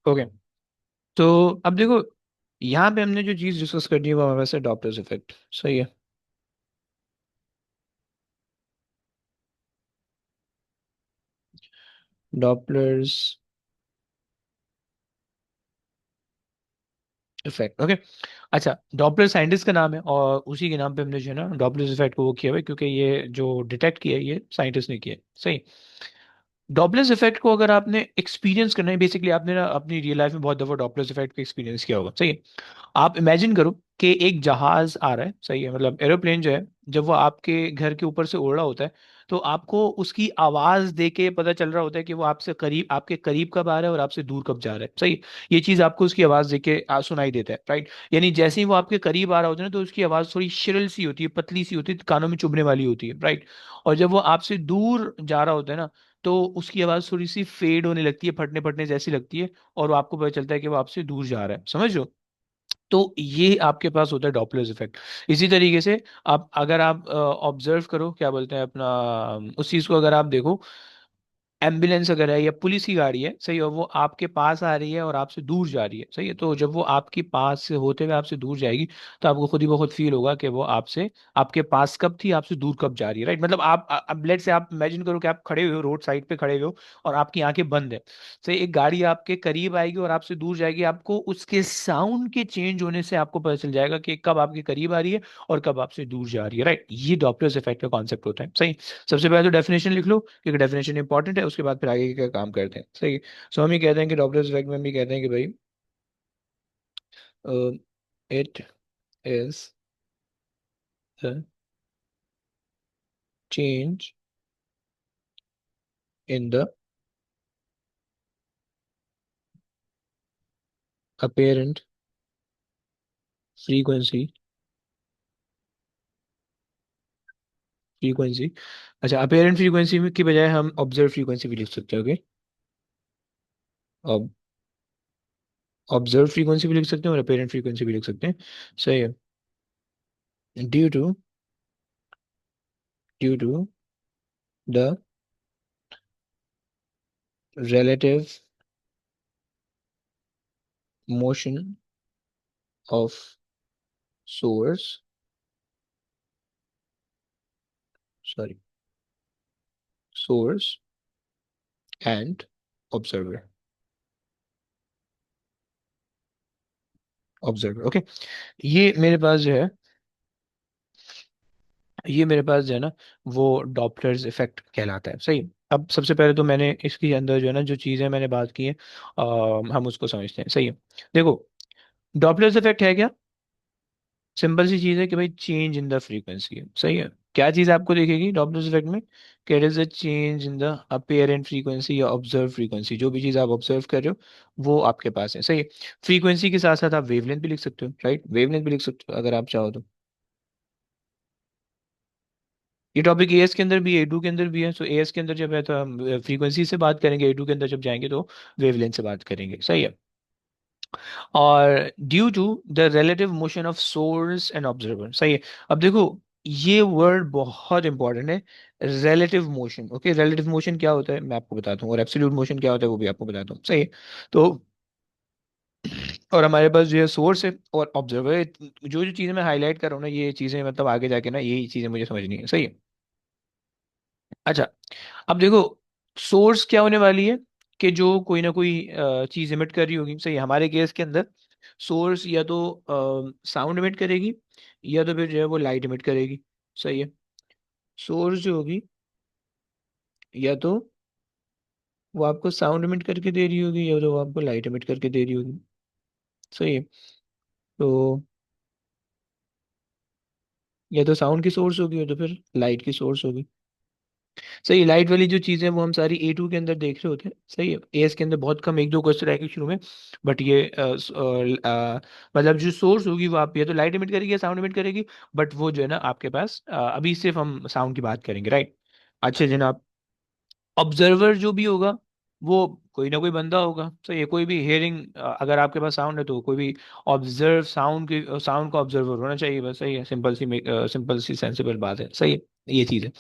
Okay. तो अब देखो, यहाँ पे हमने जो चीज डिस्कस करनी है वो हमारे पास है डॉपलर्स इफेक्ट। सही है। Doppler's effect. ओके। अच्छा, डॉपलर साइंटिस्ट का नाम है और उसी के नाम पे हमने जो है ना डॉपलर्स इफेक्ट को वो किया हुआ है, क्योंकि ये जो डिटेक्ट किया है ये साइंटिस्ट ने किया है। सही। डॉपलर्स इफेक्ट को अगर आपने एक्सपीरियंस करना है, बेसिकली आपने ना अपनी रियल लाइफ में बहुत दफा डॉपलर्स इफेक्ट का एक्सपीरियंस किया होगा। सही है। आप इमेजिन करो कि एक जहाज आ रहा है, सही है, मतलब एरोप्लेन जो है, जब वो आपके घर के ऊपर से उड़ रहा होता है, तो आपको उसकी आवाज दे के पता चल रहा होता है कि वो आपसे करीब, आपके करीब कब आ रहा है और आपसे दूर कब जा रहा है। सही। ये चीज आपको उसकी आवाज दे के सुनाई देता है, राइट। यानी जैसे ही वो आपके करीब आ रहा होता है ना, तो उसकी आवाज थोड़ी शिरल सी होती है, पतली सी होती है, कानों में चुभने वाली होती है, राइट। और जब वो आपसे दूर जा रहा होता है ना, तो उसकी आवाज थोड़ी सी फेड होने लगती है, फटने फटने जैसी लगती है, और वो आपको पता चलता है कि वो आपसे दूर जा रहा है। समझ लो। तो ये आपके पास होता है डॉपलर्स इफेक्ट। इसी तरीके से आप, अगर आप ऑब्जर्व करो, क्या बोलते हैं अपना, उस चीज को अगर आप देखो, एम्बुलेंस अगर है या पुलिस की गाड़ी है, सही है, और वो आपके पास आ रही है और आपसे दूर जा रही है, सही है, तो जब वो आपके पास से होते हुए आपसे दूर जाएगी, तो आपको खुद ही बहुत फील होगा कि वो आपसे, आपके पास कब थी, आपसे दूर कब जा रही है, राइट। मतलब आप, अब लेट से आप इमेजिन करो कि आप खड़े हुए हो, रोड साइड पे खड़े हुए हो, और आपकी आंखें बंद है। सही। एक गाड़ी आपके करीब आएगी और आपसे दूर जाएगी, आपको उसके साउंड के चेंज होने से आपको पता चल जाएगा कि कब आपके करीब आ रही है और कब आपसे दूर जा रही है, राइट। ये डॉपलर्स इफेक्ट का कॉन्सेप्ट होता है। सही। सबसे पहले तो डेफिनेशन लिख लो, क्योंकि डेफिनेशन इंपॉर्टेंट है, उसके बाद फिर आगे का काम करते हैं। सही। सो हम ये कहते हैं कि डॉपलर्स इफेक्ट में हम ये कहते हैं कि भाई, it is the change in the apparent frequency, frequency. अच्छा, अपेरेंट फ्रीक्वेंसी में की बजाय हम ऑब्जर्व फ्रीक्वेंसी भी लिख सकते हैं। ओके। अब ऑब्जर्व फ्रीक्वेंसी भी लिख सकते हैं और अपेरेंट फ्रीक्वेंसी भी लिख सकते हैं। सही है। Due to, due to the relative motion of source, sorry, source and observer, observer. Okay. ये मेरे पास जो है, ये मेरे पास जो है ना, वो डॉपलर्स इफेक्ट कहलाता है। सही। अब सबसे पहले तो मैंने इसके अंदर जो है ना, जो चीज़ें मैंने बात की है, हम उसको समझते हैं। सही है। देखो, डॉपलर्स इफेक्ट है क्या? सिंपल सी चीज़ है कि भाई चेंज इन द फ्रीक्वेंसी है। सही है। क्या चीज़ आपको दिखेगी डॉपलर्स इफेक्ट में? कि it is a change in the apparent frequency या ऑब्जर्व फ्रीक्वेंसी, जो भी चीज़ आप ऑब्जर्व कर रहे हो वो आपके पास है। सही है। फ्रीक्वेंसी के साथ साथ आप वेवलेंथ भी लिख सकते हो, राइट, वेवलेंथ भी लिख सकते हो अगर आप चाहो तो। ये टॉपिक एएस के अंदर भी है, ए टू के अंदर भी है। सो एएस के अंदर जब है तो हम फ्रीक्वेंसी से बात करेंगे, ए टू के अंदर जब जाएंगे तो वेवलेंथ से बात करेंगे। सही है। और due to the relative motion of source and observer. सही है। अब देखो, ये वर्ड बहुत इंपॉर्टेंट है, relative motion. Okay, relative motion क्या होता है मैं आपको बताता हूँ, और एब्सोल्यूट मोशन क्या होता है वो भी आपको बताता हूँ। सही है। तो, और हमारे पास जो है सोर्स है और ऑब्जर्वर है। जो जो चीज़ें मैं हाईलाइट कर रहा हूँ ना, ये चीज़ें मतलब आगे जाके ना यही चीज़ें मुझे समझनी है। सही है। अच्छा, अब देखो, सोर्स क्या होने वाली है कि जो कोई ना कोई चीज इमिट कर रही होगी। सही है। हमारे केस के अंदर सोर्स या तो साउंड इमिट करेगी, या तो फिर जो है वो लाइट इमिट करेगी। सही है। सोर्स जो होगी, या तो वो आपको साउंड इमिट करके दे रही होगी, या तो वो आपको लाइट इमिट करके दे रही होगी। सही है। तो या तो साउंड की सोर्स होगी, या तो फिर लाइट की सोर्स होगी। सही। लाइट वाली जो चीजें वो हम सारी ए टू के अंदर देख रहे होते हैं। सही है। एस के अंदर बहुत कम, एक दो क्वेश्चन आएंगे शुरू में। बट ये मतलब जो सोर्स होगी वो आप या तो लाइट इमिट करेगी या साउंड इमिट करेगी। बट वो जो है ना आपके पास, अभी सिर्फ हम साउंड की बात करेंगे, राइट। अच्छा जनाब, ऑब्जर्वर जो भी होगा वो कोई ना कोई बंदा होगा। सही है। कोई भी हेयरिंग, अगर आपके पास साउंड है तो कोई भी ऑब्जर्व साउंड की, साउंड का ऑब्जर्वर होना चाहिए बस। सही है। सिंपल सी, सिंपल सी सेंसिबल बात है। सही है। ये चीज है।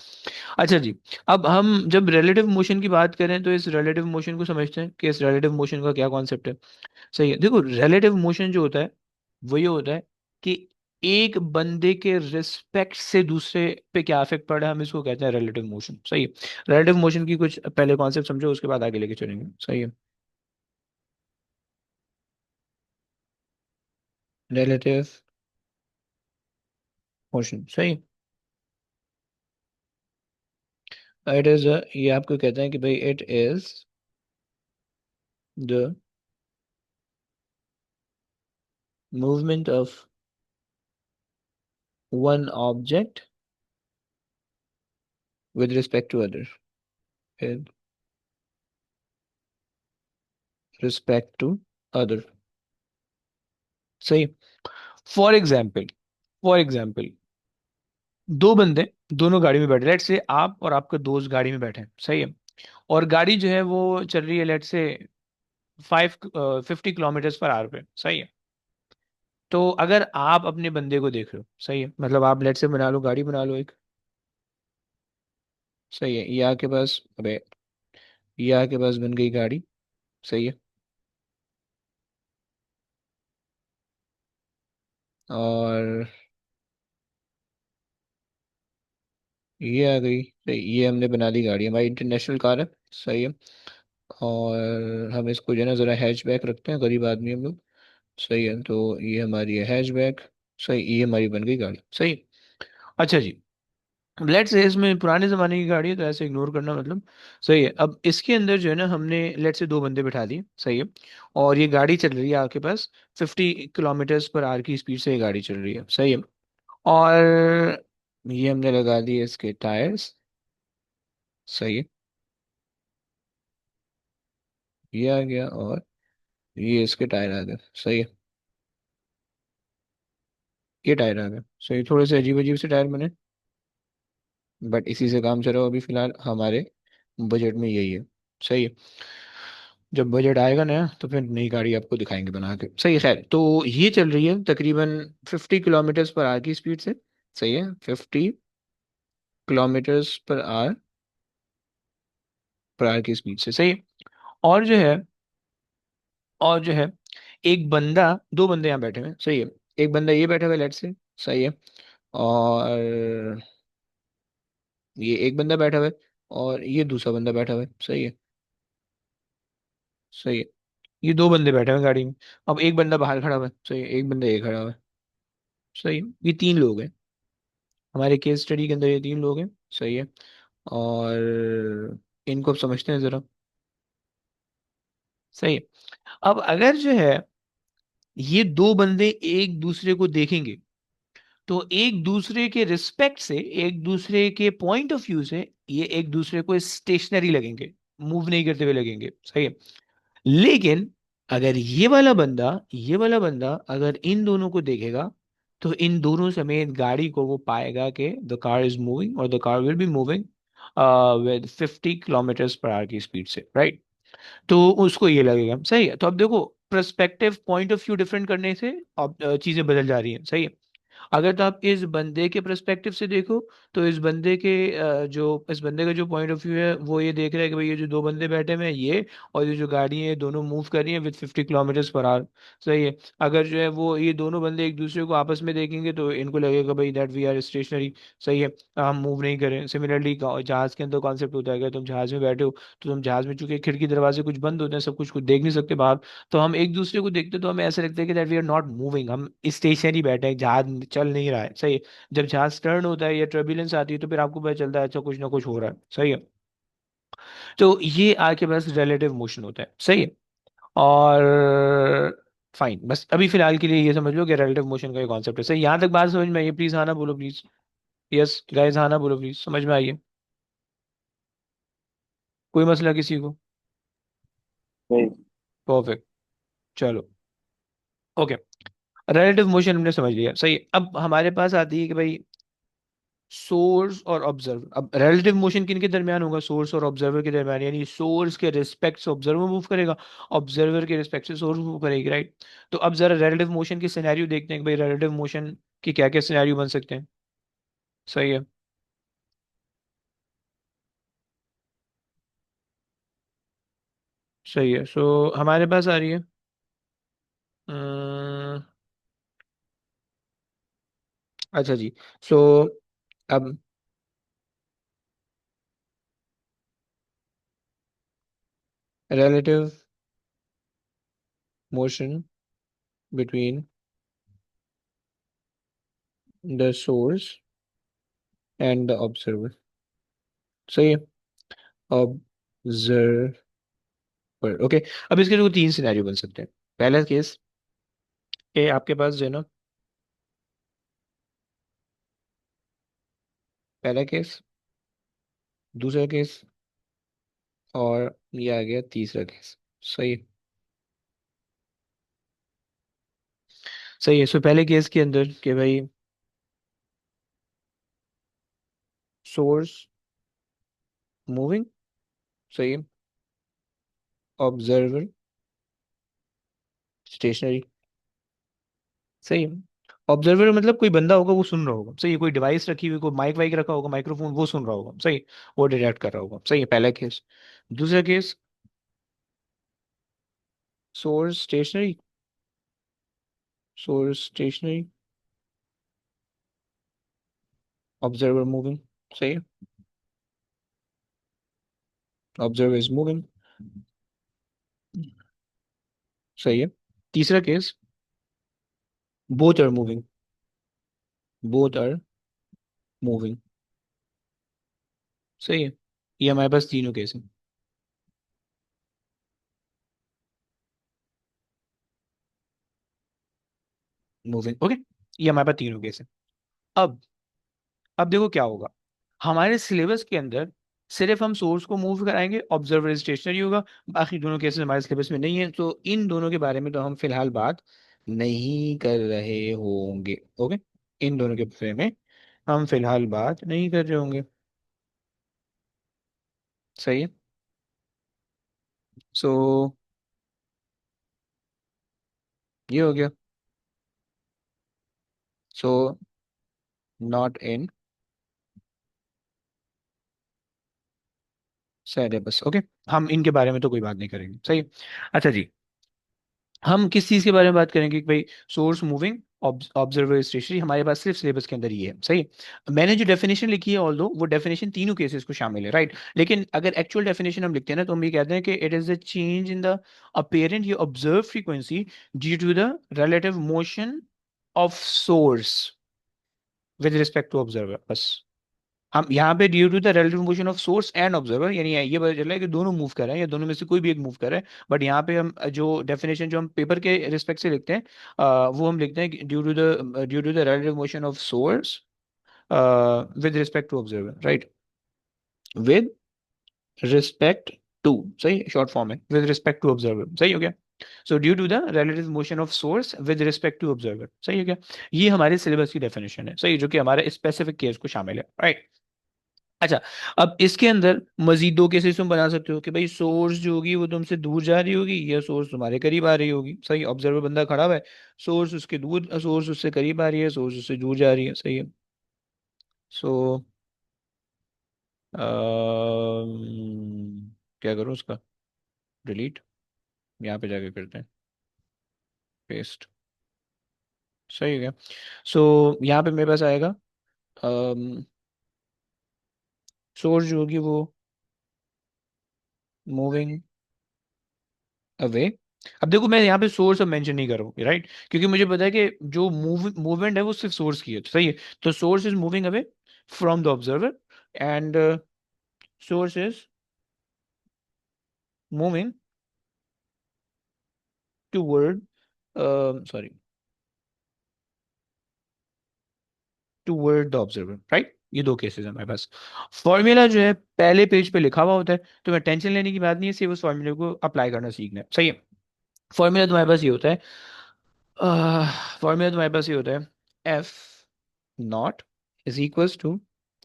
अच्छा जी, अब हम जब रिलेटिव मोशन की बात करें तो इस रिलेटिव मोशन को समझते हैं कि इस रिलेटिव मोशन का क्या कॉन्सेप्ट है। सही है, देखो रिलेटिव मोशन जो होता है वो ये होता है कि एक बंदे के रिस्पेक्ट से दूसरे पे क्या इफेक्ट पड़ा है, हम इसको कहते हैं रिलेटिव मोशन। सही है, रिलेटिव मोशन की कुछ पहले कॉन्सेप्ट समझो, उसके बाद आगे लेके चलेंगे। सही है, रिलेटिव मोशन सही। इट इज, ये आपको कहते हैं कि भाई it is the movement of one object with respect to other, with respect to other। सही। फॉर एग्जाम्पल दो बंदे दोनों गाड़ी में बैठे, लेट से आप और आपका दोस्त गाड़ी में बैठे हैं। सही है, और गाड़ी जो है वो चल रही है लेट से 50 किलोमीटर पर आवर पे। सही है, तो अगर आप अपने बंदे को देख रहे हो, सही है, मतलब आप लेट से बना लो, गाड़ी बना लो एक। सही है, ये आपके पास, अबे ये आपके पास बन गई गाड़ी। सही है, और ये आ गई। सही, ये हमने बना दी गाड़ी, हमारी इंटरनेशनल कार है। सही है, और हम इसको जो है ना ज़रा हैचबैक रखते हैं, गरीब आदमी हम लोग। सही है, तो ये हमारी है हैचबैक। सही, ये हमारी बन गई गाड़ी। सही। अच्छा जी, लेट्स से इसमें पुराने ज़माने की गाड़ी है तो ऐसे इग्नोर करना मतलब। सही है, अब इसके अंदर जो है ना हमने लेट्स से दो बंदे बिठा दिए। सही है, और ये गाड़ी चल रही है आपके पास 50 किलोमीटर पर आवर की स्पीड से ये गाड़ी चल रही है। सही है, और ये हमने लगा दिए इसके टायर्स। सही है, ये आ गया, और ये इसके टायर आ गए। सही है, ये टायर आ गए। सही, थोड़े से अजीब अजीब से टायर बने, बट इसी से काम चलो अभी फिलहाल हमारे बजट में यही है। सही है, जब बजट आएगा ना तो फिर नई गाड़ी आपको दिखाएंगे बना के। सही है, खैर तो ये चल रही है तकरीबन 50 किलोमीटर पर आवर की स्पीड से। सही है, 50 किलोमीटर पर आवर की स्पीड से। सही है, और जो है और जो है एक बंदा, दो बंदे यहाँ बैठे हुए हैं। सही है, एक बंदा ये बैठा हुआ है लेट से। सही है, और ये एक बंदा बैठा हुआ है, और ये दूसरा बंदा बैठा हुआ है। सही है, सही है, ये दो बंदे बैठे हुए हैं गाड़ी में। अब एक बंदा बाहर खड़ा हुआ है। सही है, एक बंदा ये खड़ा हुआ है। सही है, ये तीन लोग हैं हमारे केस स्टडी के अंदर, ये तीन लोग हैं। सही है, और इनको अब समझते हैं जरा। सही है, अब अगर जो है ये दो बंदे एक दूसरे को देखेंगे तो एक दूसरे के रिस्पेक्ट से, एक दूसरे के पॉइंट ऑफ व्यू से ये एक दूसरे को स्टेशनरी लगेंगे, मूव नहीं करते हुए लगेंगे। सही है, लेकिन अगर ये वाला बंदा अगर इन दोनों को देखेगा तो इन दोनों समेत गाड़ी को वो पाएगा कि द कार इज मूविंग, और the car will be moving with 50 kilometre per hour की स्पीड से। राइट, तो उसको ये लगेगा। सही है, तो अब देखो perspective point of view different करने से अब चीजें बदल जा रही हैं। सही है, अगर तो आप इस बंदे के पर्सपेक्टिव से देखो तो इस बंदे का जो पॉइंट ऑफ व्यू है वो ये देख रहा है कि भाई ये जो दो बंदे बैठे हुए हैं ये, और ये जो गाड़ी है ये दोनों मूव कर रही है विद 50 किलोमीटर पर आवर। सही है, अगर जो है वो ये दोनों बंदे एक दूसरे को आपस में देखेंगे तो इनको लगेगा भाई दैट वी आर स्टेशनरी। सही है, हम मूव नहीं करें। सिमिलरली जहाज के अंदर कॉन्सेप्ट होता है, अगर तुम जहाज में बैठे हो तो तुम जहाज में, चूंकि खिड़की दरवाजे कुछ बंद होते हैं, सब कुछ देख नहीं सकते बाहर, तो हम एक दूसरे को देखते तो हमें ऐसा लगता है कि that we are not moving, हम स्टेशनरी बैठे हैं, जहाज चल नहीं रहा है। सही है, जब जहाज टर्न होता है या टर्बुलेंस आती है तो फिर आपको पता चलता है अच्छा कुछ ना कुछ हो रहा है। सही है, तो ये आपके पास रिलेटिव मोशन होता है। सही है, और फाइन, बस अभी फिलहाल के लिए ये समझ लो कि रिलेटिव मोशन का ये कॉन्सेप्ट है। सही, यहाँ तक बात समझ में आई है? प्लीज हाँ ना बोलो प्लीज। यस गाइस, हाँ ना बोलो प्लीज, समझ में आई है? कोई मसला किसी को? नहीं। परफेक्ट, चलो, ओके। रिलेटिव मोशन हमने समझ लिया। सही है, अब हमारे पास आती है कि भाई सोर्स और ऑब्जर्वर। अब रिलेटिव मोशन किन के दरमियान होगा? सोर्स और ऑब्जर्वर के दरमियान, यानी सोर्स के रिस्पेक्ट से ऑब्जर्वर मूव करेगा, ऑब्जर्वर के रिस्पेक्ट से सोर्स मूव करेगी। राइट, तो अब जरा रिलेटिव मोशन के सिनेरियो देखते हैं कि भाई रिलेटिव मोशन के क्या क्या सिनेरियो बन सकते हैं। सही है, सही है। सो हमारे पास आ रही है अम्म, अच्छा जी। सो अब relative motion between the source and the observer। सही है। ऑब्जर्वर। ओके। अब इसके दो तीन सिनेरियो बन सकते हैं। पहला केस, ये आपके पास जो है ना, पहला केस, दूसरा केस, और ये आ गया तीसरा केस। सही है। सही है। सो पहले केस के अंदर कि भाई सोर्स मूविंग। सही है। Observer stationary. सही है। ऑब्जर्वर मतलब कोई बंदा होगा, वो सुन रहा होगा। सही है। कोई डिवाइस रखी हुई, कोई माइक वाइक रखा होगा, माइक्रोफोन, वो सुन रहा होगा। सही। वो डिटेक्ट कर रहा होगा। सही है, पहला केस। दूसरा case, source stationary. Source stationary, observer moving. सही है। Observer is moving. सही है। तीसरा case, both are moving. Both are moving. सही है। ये हमारे पास तीनों केस हैं। मूविंग। ओके। ये हमारे पास तीनों केस हैं। अब अब देखो क्या होगा। हमारे सिलेबस के अंदर सिर्फ हम सोर्स को मूव कराएंगे, ऑब्जर्वर स्टेशनरी होगा। बाकी दोनों केसेस हमारे सिलेबस में नहीं है, तो इन दोनों के बारे में तो हम फिलहाल बात नहीं कर रहे होंगे। ओके। इन दोनों के बारे में हम फिलहाल बात नहीं कर रहे होंगे। सही है। सो ये हो गया। So not in syllabus. Okay. हम इनके बारे में तो कोई बात नहीं करेंगे। सही है। अच्छा जी। हम किस चीज के बारे में बात करेंगे कि भाई सोर्स मूविंग, ऑब्जर्वर स्टेशनरी, हमारे पास सिर्फ सिलेबस के अंदर ही है। सही है। मैंने जो डेफिनेशन लिखी है, ऑल दो वो डेफिनेशन तीनों केसेस को शामिल है, राइट। लेकिन अगर एक्चुअल डेफिनेशन हम लिखते हैं ना, तो हम ये कहते हैं कि it is the change in the apparent या observe frequency due to the relative motion of source with respect to observer. बस। हम यहाँ पे due to the relative motion of source and observer, यानी ये पता चल रहा है कि दोनों मूव कर रहे हैं या दोनों में से कोई भी एक मूव कर रहा है। बट यहाँ पे हम जो डेफिनेशन जो हम पेपर के रिस्पेक्ट से लिखते हैं, वो हम लिखते हैं due to the relative motion of source with respect to observer, right. With respect to. सही, शॉर्ट फॉर्म है विद रिस्पेक्ट टू ऑब्जर्वर। सही हो गया। So due to the relative motion of source with respect to observer. सही हो गया। ये हमारे सिलेबस की डेफिनेशन है। सही, जो कि हमारे स्पेसिफिक केस को शामिल है, राइट। अच्छा। अब इसके अंदर मजीद दो केसेस तुम बना सकते हो कि भाई सोर्स जो होगी वो तुमसे दूर जा रही होगी या सोर्स तुम्हारे करीब आ रही होगी। सही, ऑब्जर्वर बंदा खड़ा हुआ है, सोर्स उसके दूर, सोर्स उससे करीब आ रही है, सोर्स उससे दूर जा रही है। सही है। सो क्या करूँ उसका, डिलीट, यहाँ पे जाके करते हैं पेस्ट। सही हो गया। सो यहाँ पे मेरे पास आएगा सोर्स जो होगी वो मूविंग अवे। अब देखो मैं यहाँ पे सोर्स अब मेंशन नहीं कर रहा हूँ, राइट, क्योंकि मुझे पता है कि जो मूवमेंट है वो सिर्फ सोर्स की है। तो सही है। तो source is moving away from the observer and source is moving toward, sorry, toward the observer, right. ये दो केसेस हैं हमारे पास। फॉर्मूला जो है पहले पेज पे लिखा हुआ होता है, तो मैं टेंशन लेने की बात नहीं है, सिर्फ उस फॉर्मूले को अप्लाई करना सीखना है। सही है। फॉर्मूला तुम्हारे पास ये होता है, फॉर्मूला तुम्हारे पास ये होता है, F not is equals to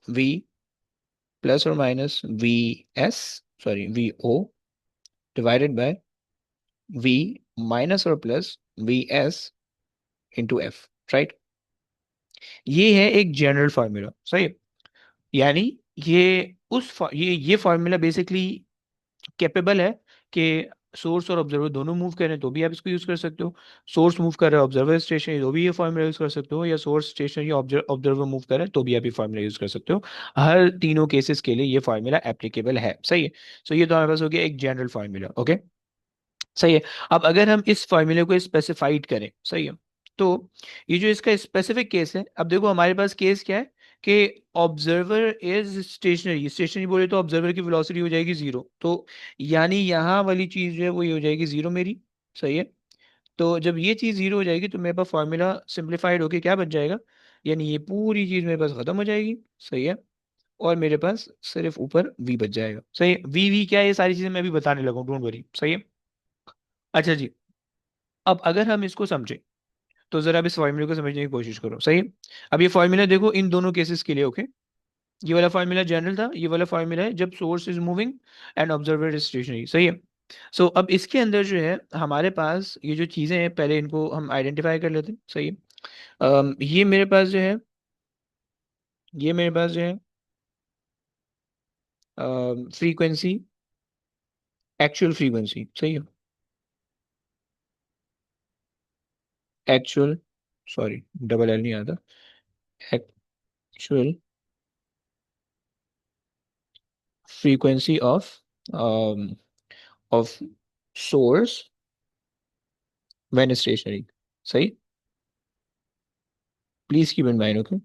V plus और minus V S, sorry V O, divided by V minus और plus V S into F, right. ये है एक जनरल फार्मूला। सही है। यानी ये ये फार्मूला बेसिकली कैपेबल है कि सोर्स और ऑब्जर्वर दोनों मूव कर रहे हैं तो भी आप इसको यूज कर सकते हो। सोर्स मूव कर रहा है, ऑब्जर्वर स्टेशनरी, तो भी ये फॉर्मूला यूज कर सकते हो। या सोर्स स्टेशनरी, ऑब्जर्वर मूव कर रहा है तो भी आप ये फॉर्मूला यूज कर सकते हो। हर तीनों केसेस के लिए ये फॉर्मूला एप्लीकेबल है, सही है। सो ये तो हमारे पास हो गया एक जनरल फॉर्मूला, ओके। सही है। अब अगर हम इस फॉर्मूले को स्पेसिफाइड करें, सही है, तो ये जो इसका स्पेसिफिक केस है, अब देखो हमारे पास केस क्या है कि ऑब्जर्वर इज स्टेशनरी, स्टेशनरी बोले तो ऑब्जर्वर की वेलोसिटी हो जाएगी जीरो, तो यानी यहाँ वाली चीज जो है वो ये हो जाएगी जीरो मेरी, सही है। तो जब ये चीज जीरो हो जाएगी तो मेरे पास फॉर्मूला सिंप्लीफाइड होके क्या बन जाएगा, यानी ये पूरी चीज मेरे पास खत्म हो जाएगी, सही है। और मेरे पास सिर्फ ऊपर वी बच जाएगा, सही है। वी वी क्या है, ये सारी चीजें मैं अभी बताने लगा हूँ, डोंट वरी, सही है। अच्छा जी, अब अगर हम इसको समझें तो जरा अब इस फॉर्मूले को समझने की कोशिश करो, सही है। अब ये फॉर्मूला देखो इन दोनों केसेस के लिए, ओके। ये वाला फॉर्मूला जनरल था, ये वाला फॉर्मूला है जब source is moving and observer is stationary, सही है। सो अब इसके अंदर जो है हमारे पास ये जो चीजें हैं, पहले इनको हम आइडेंटिफाई कर लेते हैं, सही है। ये मेरे पास जो है, ये मेरे पास जो है फ्रीक्वेंसी, एक्चुअल फ्रीक्वेंसी, सही है। एक्चुअल, सॉरी डबल एल नहीं आता, actual frequency of source when stationary, सही। Please keep in mind, okay.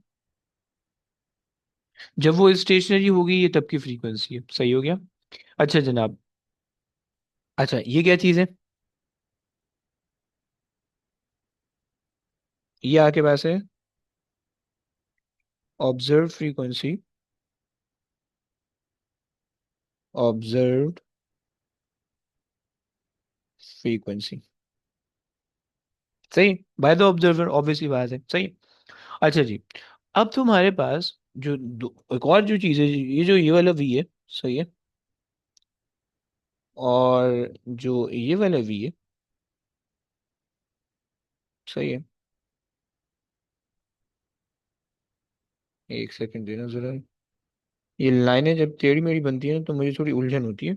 जब वो स्टेशनरी होगी ये तब की फ्रीक्वेंसी है, सही हो गया। अच्छा जनाब, अच्छा ये क्या चीज़ है, ये आपके पास है ऑब्जर्व फ्रीक्वेंसी, ऑब्जर्व्ड फ्रीक्वेंसी, सही, बाय द ऑब्जर्वर, ऑब्वियसली बात है, सही। अच्छा जी, अब तुम्हारे पास जो एक और जो चीज़ है, ये जो ये वाला वी है, सही है, और जो ये वाला वी है, सही है। एक सेकंड देना जरा, ये लाइनें जब टेढ़ी मेढ़ी बनती है ना तो मुझे थोड़ी उलझन होती है,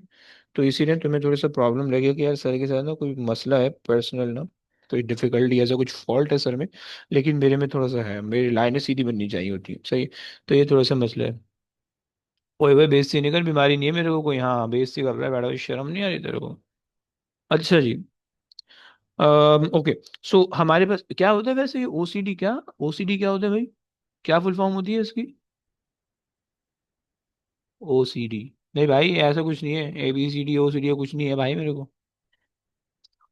तो इसीलिए तुम्हें थोड़ा सा प्रॉब्लम लगेगा कि यार सर के साथ ना कोई मसला है पर्सनल ना, कोई डिफिकल्टी ऐसा कुछ फॉल्ट है सर में। लेकिन मेरे में थोड़ा सा है, मेरी लाइनें सीधी बननी चाहिए होती है, सही। तो ये थोड़ा सा मसला है। ओए भाई बेइज्जती नहीं कर, बीमारी नहीं है मेरे को कोई, हाँ बेइज्जती कर रहा है बैठा, शर्म नहीं आ रही तेरे को। अच्छा जी, ओके। सो हमारे पास क्या होता है वैसे, ये ओसीडी क्या, ओसीडी क्या होता है भाई, क्या फुल फॉर्म होती है इसकी। ओसीडी, नहीं भाई ऐसा कुछ नहीं है, ABCD OCD कुछ नहीं है भाई मेरे को।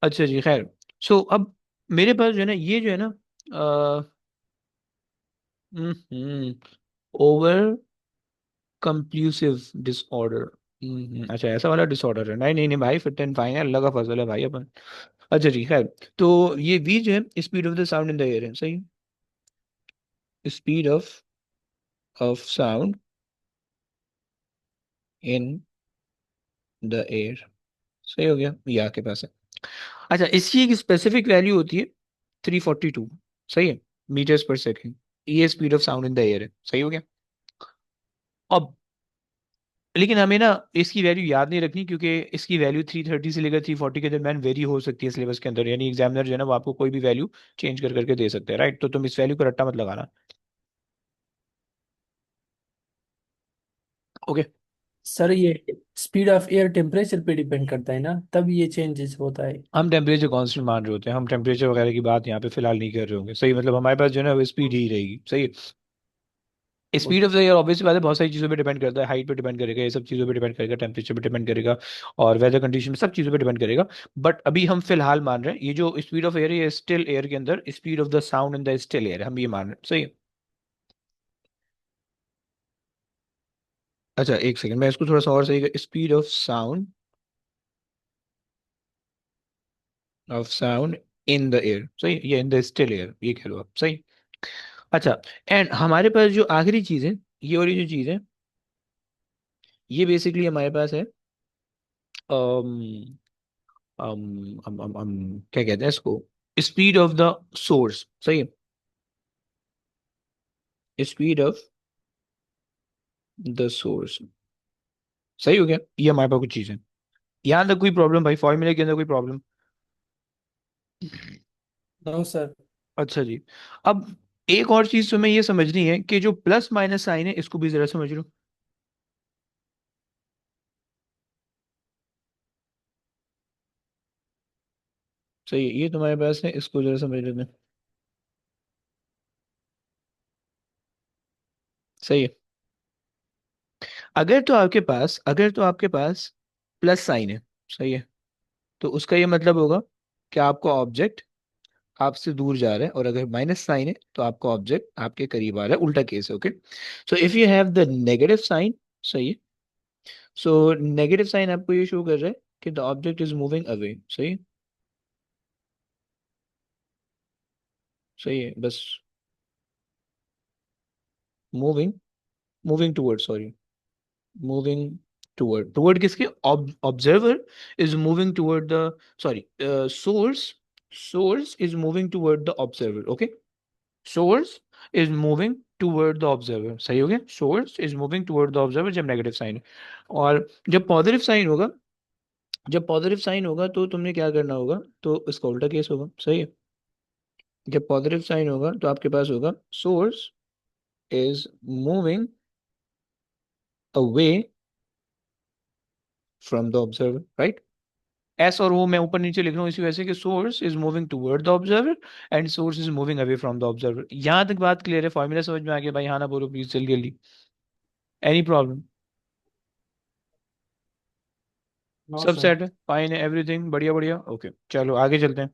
अच्छा जी, खैर। सो अब मेरे पास जो है ना, ये जो है ना, ओवर कंप्यूसिव डिसऑर्डर, अच्छा ऐसा वाला डिसऑर्डर है, नहीं नहीं नहीं भाई, फिट एंड फाइन है, अल्लाह का फजल है भाई अपन। अच्छा जी, खैर। तो ये वी जो है speed of the sound in the air है, सही। Speed of sound in the air, सही हो गया, ये आपके पास है। अच्छा, इसकी एक स्पेसिफिक वैल्यू होती है 342, सही है, मीटर्स पर सेकेंड। ये speed of sound in the air है, सही हो गया। अब लेकिन हमें ना इसकी वैल्यू याद नहीं रखनी, क्योंकि इसकी वैल्यू 330 से लेकर 340 के दरम्यान वेरी हो सकती है सिलेबस के अंदर, यानी एग्जामिनर जो है ना वो आपको कोई भी वैल्यू चेंज कर करके दे सकते हैं, राइट। तो तुम इस वैल्यू को रट्टा मत लगाना, ओके। सर ये स्पीड ऑफ एयर टेम्परेचर पे डिपेंड करता है ना, तब ये चेंजेस होता है। हम टेम्परेचर कांस्टेंट मान रहे होते हैं, हम टेम्परेचर वगैरह की बात यहाँ पे फिलहाल नहीं कर रहे होंगे, सही। मतलब हमारे पास जो है ना वो स्पीड ही रहेगी, सही। Speed of the air obviously बात है, बहुत सारी चीज़ों पे डिपेंड करता है, हाइट पे डिपेंड करेगा, ये सब चीज़ों पे डिपेंड करेगा, टेम्परेचर पे डिपेंड करेगा, और वेदर कंडीशन, सब चीज़ों पे डिपेंड करेगा। बट अभी हम फिलहाल मान रहे हैं ये जो स्पीड ऑफ एयर है, ये स्टिल एयर के अंदर speed of the sound in the still air, हम ये मान रहे हैं, सही है। अच्छा एक सेकंड, मैं इसको थोड़ा सा और सही, speed of sound in the air, सही, ये इन द स्टिल एयर, ये कह लो आप, सही। अच्छा, एंड हमारे पास जो आखिरी चीज़ है, ये वाली जो चीज़ है, ये बेसिकली हमारे पास है, क्या कहते हैं इसको, स्पीड ऑफ द सोर्स, सही है, स्पीड ऑफ द सोर्स, सही हो गया। ये हमारे पास कुछ चीज़ है, यहाँ तक कोई प्रॉब्लम भाई, फॉर्मूले के अंदर कोई प्रॉब्लम? No sir. अच्छा जी। अब एक और चीज तुम्हें ये समझनी है कि जो प्लस माइनस साइन है इसको भी जरा समझ लो। सही है, ये तुम्हारे पास है, इसको जरा समझ लेते हैं। सही है। अगर तो आपके पास प्लस साइन है, सही है, तो उसका ये मतलब होगा कि आपका ऑब्जेक्ट आपसे दूर जा रहा है, और अगर माइनस साइन है तो आपका ऑब्जेक्ट आपके करीब आ रहा है, उल्टा केस है। Okay, so if you have the negative sign, सही है, सो नेगेटिव साइन आपको ये शो कर रहा है कि the object is moving away. सही है, सही है, बस moving, moving toward, sorry, moving toward किसके? Observer is moving toward the, sorry, source, source is moving toward the observer. Okay, source is moving toward the observer, सही हो गया, source is moving toward the observer जब negative sign है। और जब positive sign होगा, जब पॉजिटिव साइन होगा तो तुमने क्या करना होगा, तो इसका उल्टा केस होगा। सही है, जब पॉजिटिव साइन होगा तो आपके पास होगा source is moving away from the observer, right? S और वो मैं ऊपर नीचे लिख रहा हूँ इसी वजह से कि source is moving toward the observer and source is moving away from the observer. यहाँ तक बात क्लियर है? फॉर्मूला समझ में आ गया भाई? हाँ ना बोलो प्लीज, जल्दी जल्दी। Any problem? नो सब सर। सेट है, फाइन है, एवरीथिंग बढ़िया बढ़िया। ओके चलो आगे चलते हैं।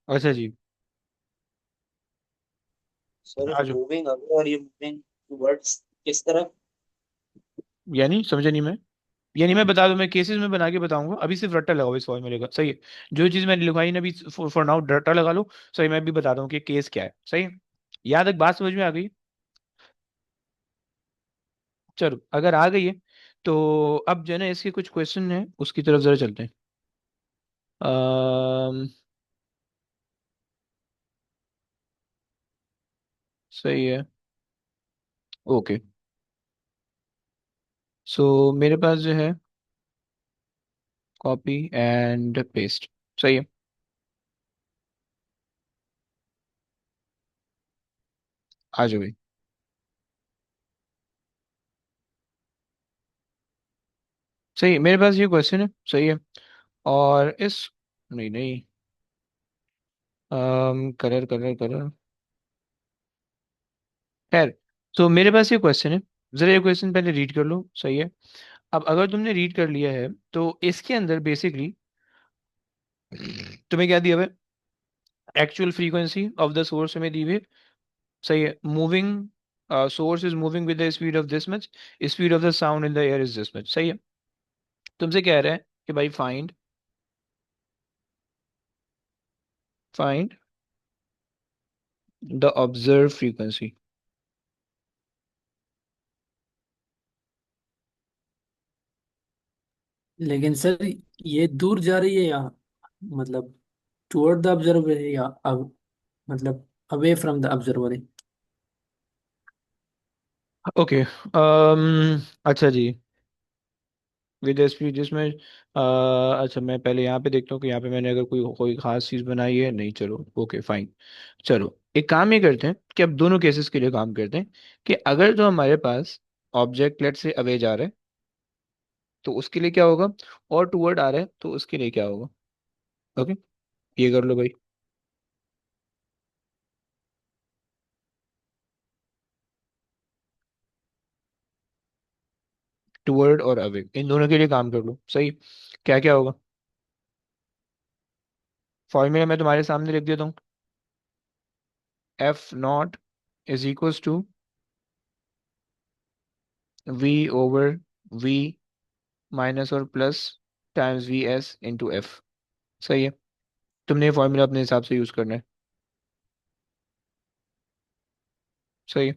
अच्छा जी, सर आ जाओ। मूविंग अवे और ये मूविंग टुवर्ड्स किस तरफ? यानी समझा नहीं मैं। यानी मैं बता दूं, मैं केसेस में बना के बताऊंगा, अभी सिर्फ रट्टा लगाओ इस फॉर्मूले का। सही है, जो चीज मैंने लिखवाई ना अभी, फॉर नाउ रट्टा लगा लो। सही, मैं भी बता दूं कि केस क्या है। सही है, यहाँ तक बात समझ में आ गई? चलो अगर आ गई है तो अब जो है ना इसके कुछ क्वेश्चन है, उसकी तरफ जरा चलते हैं। अम्म सही है, ओके। सो मेरे पास जो है कॉपी एंड पेस्ट, सही है, आ जाओ भाई। सही है, मेरे पास ये क्वेश्चन है, सही है, और इस, नहीं नहीं, कलर कलर कलर, खैर, तो मेरे पास ये क्वेश्चन है, जरा ये क्वेश्चन पहले रीड कर लो। सही है, अब अगर तुमने रीड कर लिया है तो इसके अंदर बेसिकली तुम्हें क्या दिया हुआ है? Actual frequency of the source में दी हुई है। सही है, moving source is moving with the speed of this much, speed of the sound in the air is this much. सही है, तुमसे कह रहा है कि भाई फाइंड द ऑब्जर्व फ्रीक्वेंसी। लेकिन सर ये दूर जा रही है या मतलब टुवर्ड द ऑब्जर्वर है या अब मतलब अवे फ्रॉम द ऑब्जर्वर है? ओके, अच्छा जी, विद स्पीड जिसमें अच्छा मैं पहले यहाँ पे देखता हूँ कि यहाँ पे मैंने अगर कोई कोई खास चीज़ बनाई है, नहीं, चलो ओके फाइन। चलो एक काम ये करते हैं कि अब दोनों केसेस के लिए काम करते हैं कि अगर तो हमारे पास ऑब्जेक्ट लेट से अवे जा रहा है तो उसके लिए क्या होगा, और टूवर्ड आ रहा है तो उसके लिए क्या होगा। ओके, ये कर लो भाई। टूवर्ड और अवे, इन दोनों के लिए काम कर लो। सही, क्या क्या होगा? फॉर्मूला मैं तुम्हारे सामने लिख देता हूँ। F not is equals to V over V minus और plus times V S into F. सही है, तुमने ये फॉर्मूला अपने हिसाब से यूज करना है। सही है,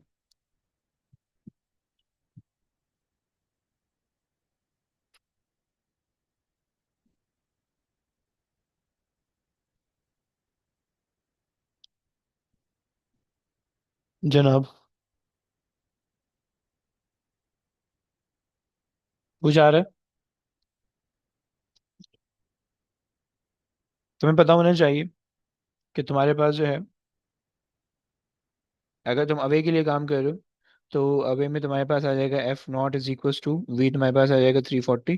जनाब। वो जा रहा है। तुम्हें पता होना चाहिए कि तुम्हारे पास जो है, अगर तुम अवे के लिए काम कर रहे हो, तो अवे में तुम्हारे पास आ जाएगा F0 = V, तुम्हारे पास आ जाएगा 340।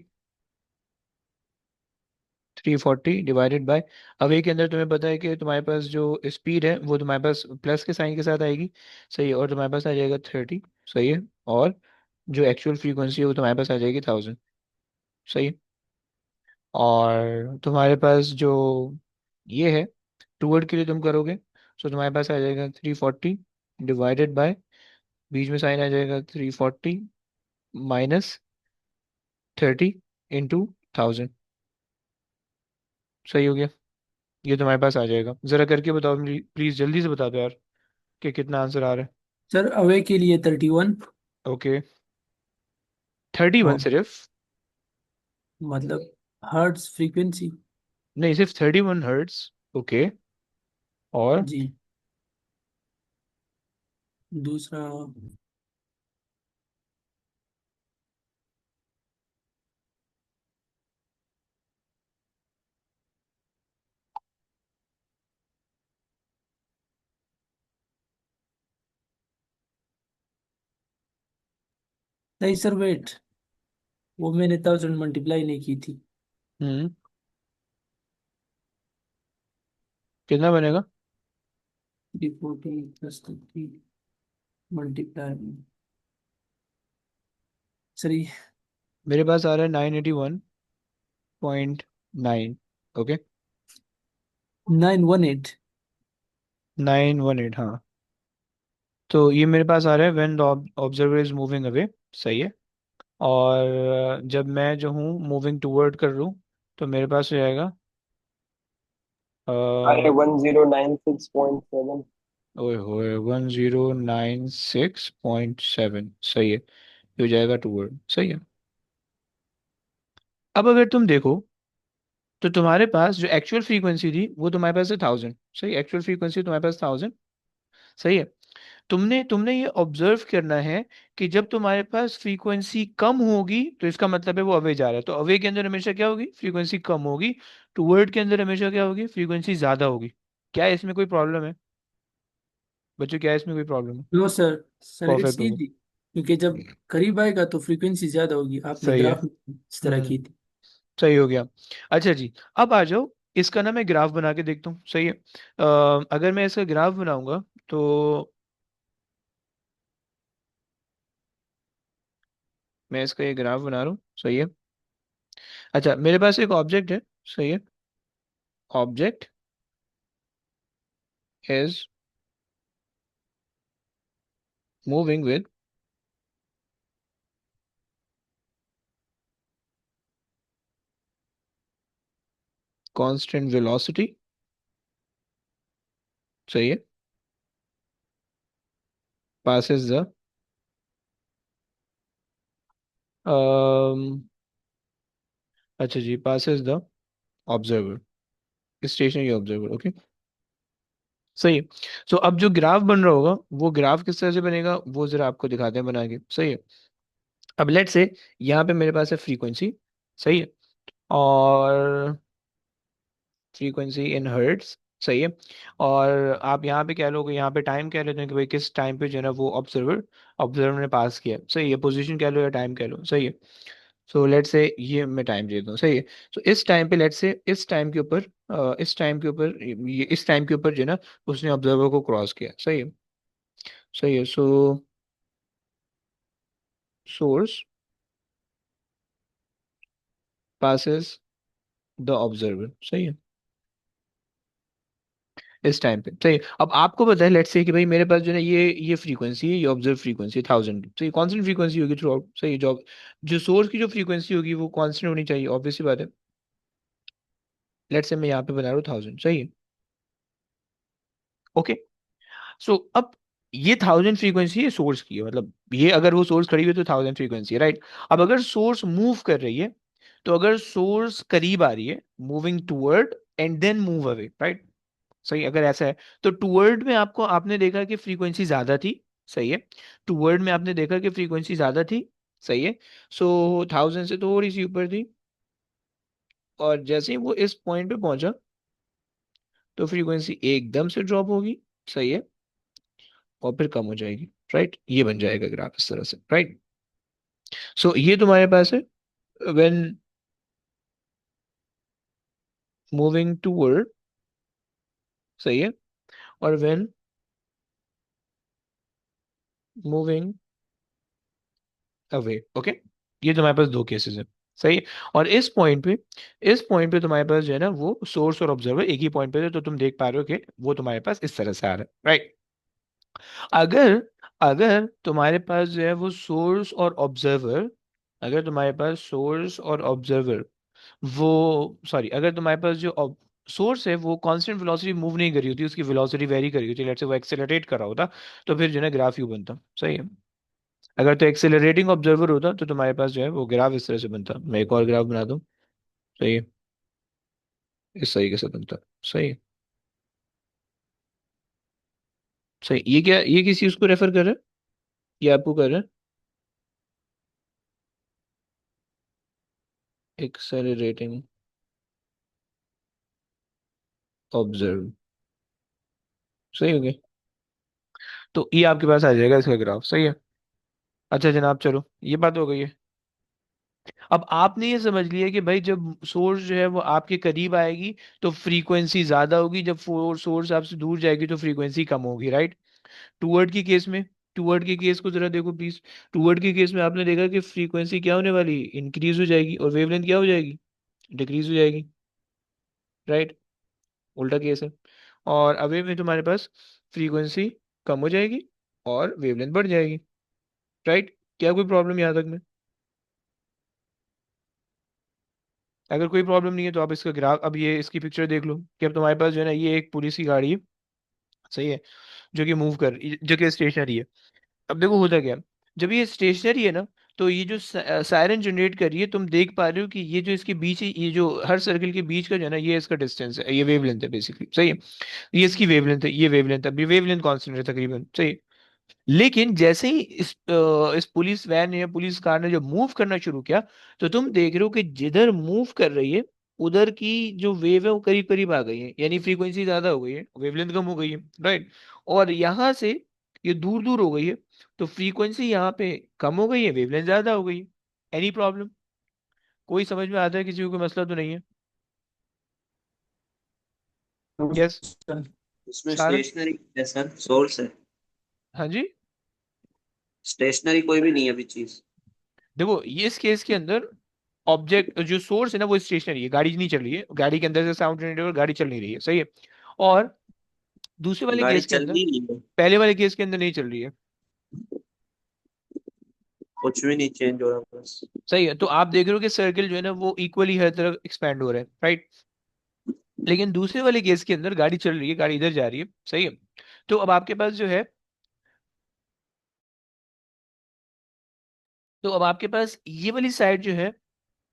340 डिवाइडेड बाय, अवे के अंदर तुम्हें पता है कि तुम्हारे पास जो स्पीड है वो तुम्हारे पास प्लस के साइन के साथ आएगी। सही है, और तुम्हारे पास आ जाएगा 30। सही है, और जो एक्चुअल फ्रीक्वेंसी है वो तुम्हारे पास आ जाएगी 1000। सही है, और तुम्हारे पास जो ये है, टूवर्ड के लिए तुम करोगे, तो तुम्हारे पास आ जाएगा 340 डिवाइडेड बाय, बीच में साइन आ जाएगा 340 माइनस 30 × 1000। सही हो गया, ये तुम्हारे पास आ जाएगा। जरा करके बताओ प्लीज, जल्दी से बता दो यार कि कितना आंसर आ रहा सर अवे के लिए 31। है। ओके, 31 और सिर्फ? मतलब हर्ट्स फ्रीक्वेंसी। नहीं, सिर्फ 31 हर्ट्स। ओके, और जी। दूसरा, नहीं सर वेट, वो मैंने 1000 मल्टीप्लाई नहीं की थी। हम्म, कितना बनेगा? 340 प्लस 30 मल्टीप्लाई, सर मेरे पास आ रहा है 981.9। ओके, 918। 918, हाँ। तो ये मेरे पास आ रहा है when the observer is moving away. सही है, और जब मैं जो हूँ मूविंग टूवर्ड कर रहा हूँ, तो मेरे पास हो जाएगा, अरे 1096.7। ओए होए, 1096.7। सही है, ये हो जाएगा टूवर्ड। सही है, अब अगर तुम देखो, तो तुम्हारे पास जो एक्चुअल फ्रीक्वेंसी थी वो तुम्हारे पास है 1000। सही, एक्चुअल फ्रीक्वेंसी तुम्हारे पास 1000। सही है, तुमने तुमने ये ऑब्जर्व करना है कि जब तुम्हारे पास फ्रीक्वेंसी कम होगी तो इसका मतलब है वो अवे जा रहा है, तो अवे के अंदर हमेशा क्या होगी, फ्रीक्वेंसी कम होगी। टूवर्ड के अंदर हमेशा क्या होगी, फ्रीक्वेंसी ज्यादा होगी। क्या इसमें कोई प्रॉब्लम है बच्चों, क्या इसमें कोई प्रॉब्लम है? No sir, sir it's perfect होगा। इजी, क्योंकि जब करीब आएगा तो फ्रीक्वेंसी ज्यादा होगी, आपने सही है। ग्राफ में इस तरह की थी। सही हो गया। अच्छा जी, अब आ जाओ, इसका ना मैं ग्राफ बना के देखता हूँ। सही है, अगर मैं इसका ग्राफ बनाऊंगा, तो मैं इसका एक ग्राफ बना रहा हूँ। सही है, अच्छा मेरे पास एक ऑब्जेक्ट है। सही है, object is moving with constant velocity. सही है, passes the अच्छा जी, passes the observer, stationary observer. Okay, सही है। सो अब जो ग्राफ बन रहा होगा, वो ग्राफ किस तरह से बनेगा वो जरा आपको दिखाते हैं बना के। सही है, अब लेट से यहाँ पे मेरे पास है फ्रीक्वेंसी। सही है, और फ्रीक्वेंसी इन हर्ट्स। सही है, और आप यहाँ पे कह लोगे, यहाँ पे टाइम कह लेते हैं कि भाई किस टाइम पे जो है ना वो ऑब्जर्वर ऑब्जर्वर ने पास किया। सही है, पोजीशन कह लो या टाइम कह लो। सही है, सो लेट से ये मैं टाइम दे दूँ। सही है, तो इस टाइम पे लेट से इस टाइम के ऊपर इस टाइम के ऊपर ये इस टाइम के ऊपर जो है ना उसने ऑब्जर्वर को क्रॉस किया। सही है, सही है, सो सोर्स पासेस द ऑब्जर्वर। सही है, इस टाइम पे। सही है, अब आपको पता है लेट्स से कि भाई मेरे पास जो है ये फ्रीक्वेंसी है, ये ऑब्जर्व फ्रीक्वेंसी 1000। तो ये कांस्टेंट फ्रीक्वेंसी होगी थ्रू आउट। सही है, जो जो सोर्स की जो फ्रीक्वेंसी होगी वो कांस्टेंट होनी चाहिए, ऑब्वियस सी बात है। लेट्स से मैं यहाँ पे बना रहा हूँ 1000। सही है, ओके। सो अब ये 1000 फ्रीक्वेंसी है सोर्स की है, मतलब ये अगर वो सोर्स खड़ी हुई है तो 1000 फ्रीक्वेंसी है, राइट। अब अगर सोर्स मूव कर रही है, तो अगर सोर्स करीब आ रही है, moving toward and then move away, right. सही, अगर ऐसा है तो टूवर्ड में आपको आपने देखा कि फ्रीक्वेंसी ज्यादा थी। सही है, टूवर्ड में आपने देखा कि फ्रीक्वेंसी ज्यादा थी, सही है। सो 1000 से थोड़ी सी ऊपर थी, और जैसे ही वो इस पॉइंट पे पहुंचा तो फ्रीक्वेंसी एकदम से ड्रॉप होगी। सही है। और फिर कम हो जाएगी। राइट, ये बन जाएगा ग्राफ इस तरह से। राइट, सो ये तुम्हारे पास है व्हेन मूविंग टूवर्ड। सही है। और व्हेन मूविंग अवे। ओके, ये तुम्हारे पास दो केसेस है। सही है। और इस पॉइंट पे तुम्हारे पास जो है ना वो सोर्स और ऑब्जर्वर एक ही पॉइंट पे थे, तो तुम देख पा रहे हो कि वो तुम्हारे पास इस तरह से आ रहा है। राइट, अगर अगर तुम्हारे पास जो है वो सोर्स और ऑब्जर्वर, अगर तुम्हारे पास सोर्स और ऑब्जर्वर वो सॉरी अगर तुम्हारे पास जो सोर्स है वो कांस्टेंट वेलोसिटी मूव नहीं करी होती, उसकी वेलोसिटी वेरी करी होती, लेट्स से वो एक्सेलरेट कर रहा होता, तो फिर जो है ना ग्राफ यू बनता। सही है। अगर तो एक्सेलरेटिंग ऑब्जर्वर होता तो तुम्हारे पास जो है वो ग्राफ इस तरह से बनता। मैं एक और ग्राफ बना दूं। सही है, इस तरीके से बनता। सही है। सही, ये क्या, ये किस चीज को रेफर कर रहा है? ये आपको कर रहा है एक्सेलरेटिंग ऑब्जर्व। सही हो गया। तो ये आपके पास आ जाएगा इसका ग्राफ। सही है। अच्छा जनाब, चलो ये बात हो गई है। अब आपने ये समझ लिया कि भाई जब सोर्स जो है वो आपके करीब आएगी तो फ्रीक्वेंसी ज्यादा होगी, जब सोर्स आपसे दूर जाएगी तो फ्रीक्वेंसी कम होगी। राइट, टूवर्ड की केस में, टूवर्ड के केस को जरा देखो प्लीज। टूवर्ड के केस में आपने देखा कि फ्रीक्वेंसी क्या होने वाली, इंक्रीज हो जाएगी, और वेवलेंथ क्या हो जाएगी, डिक्रीज हो जाएगी। राइट, उल्टा केस है। और अवे में तुम्हारे पास फ्रीक्वेंसी कम हो जाएगी और वेवलेंथ बढ़ जाएगी। राइट, क्या कोई प्रॉब्लम यहाँ तक में? अगर कोई प्रॉब्लम नहीं है तो आप इसका ग्राफ, अब ये इसकी पिक्चर देख लो कि अब तुम्हारे पास जो है ना ये एक पुलिस की गाड़ी है। सही है, जो कि स्टेशनरी है। अब देखो होता क्या है, जब ये स्टेशनरी है ना, तो ये जो सायरन जनरेट कर रही है, तुम देख पा रहे हो कि ये जो इसके बीच है, ये जो हर सर्कल के बीच का जो है ना ये इसका डिस्टेंस है, ये वेवलेंथ है बेसिकली। सही है, ये इसकी वेवलेंथ है, ये वेवलेंथ, अब ये वेवलेंथ कांस्टेंट है तकरीबन। सही है। लेकिन जैसे ही इस पुलिस वैन या पुलिस कार ने जब मूव करना शुरू किया, तो तुम देख रहे हो कि जिधर मूव कर रही है उधर की जो वेव है वो करीब करीब आ गई है, यानी फ्रीक्वेंसी ज्यादा हो गई है, वेवलेंथ कम हो गई है। राइट, और यहाँ से ये दूर दूर हो गई है, तो फ्रीक्वेंसी यहाँ पे कम हो गई है, वेवलेंथ ज्यादा हो गई है। Any problem? कोई समझ में आता है किसी को, कोई मसला तो नहीं है? यस। इसमें सारन? स्टेशनरी है सर, सोर्स है। हाँ जी। स्टेशनरी कोई भी नहीं है अभी चीज। देखो ये इस केस के अंदर ऑब्जेक्ट जो सोर्स है ना वो स्टेशनरी है, गाड़ी नहीं चल रही है, गाड़ी के अंदर से साउंड जनरेट हो, गाड़ी चल नहीं रही है। सही है। और दूसरे वाले गाड़ी केस के चल अंदर, नहीं रही है, पहले वाले केस के अंदर नहीं चल रही है। कुछ भी नहीं चेंज हो रहा बस। सही है, तो आप देख रहे हो कि सर्किल जो है ना वो इक्वली हर तरफ एक्सपैंड हो रहे हैं। राइट, लेकिन दूसरे वाले केस के अंदर गाड़ी चल रही है, गाड़ी इधर जा रही है। सही है। तो अब आपके पास जो है, तो अब आपके पास ये वाली साइड जो है,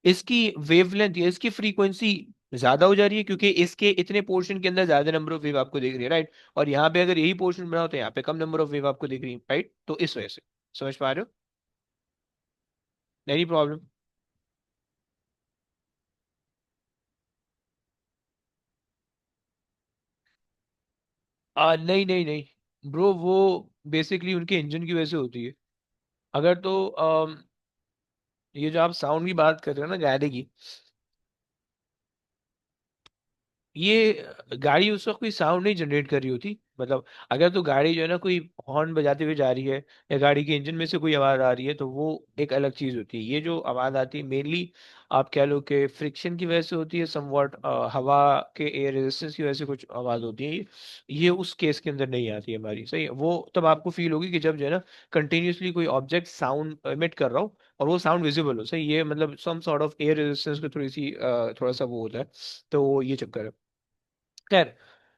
इसकी वेवलेंथ या इसकी फ्रीक्वेंसी ज्यादा हो जा रही है, क्योंकि इसके इतने पोर्शन के अंदर ज्यादा नंबर ऑफ वेव आपको दिख रही है। राइट, और यहाँ पे अगर यही पोर्शन बना हो तो यहाँ पे कम नंबर ऑफ वेव आपको दिख रही है। राइट, तो इस वजह से। समझ पा रहे हो? Any problem? नहीं नहीं नहीं ब्रो, वो बेसिकली उनके इंजन की वजह से होती है। अगर तो ये जो आप साउंड की बात कर रहे हो ना गाड़ी की, ये गाड़ी उस वक्त कोई साउंड नहीं जनरेट कर रही होती। मतलब अगर तो गाड़ी जो है ना कोई हॉर्न बजाते हुए जा रही है, या गाड़ी के इंजन में से कोई आवाज आ रही है, तो वो एक अलग चीज होती है। ये जो आवाज आती है मेनली आप कह लो कि फ्रिक्शन की वजह से होती है, समवॉट हवा के एयर रेजिस्टेंस की वजह से कुछ आवाज होती है। ये उस केस के अंदर नहीं आती है हमारी। सही है, वो तब आपको फील होगी कि जब जो है ना कंटिन्यूसली कोई ऑब्जेक्ट साउंड एमिट कर रहा हो और वो साउंड विजिबल हो। सही, ये मतलब some sort of air resistance को थोड़ा सा वो होता है। तो ये चक्कर है। खैर,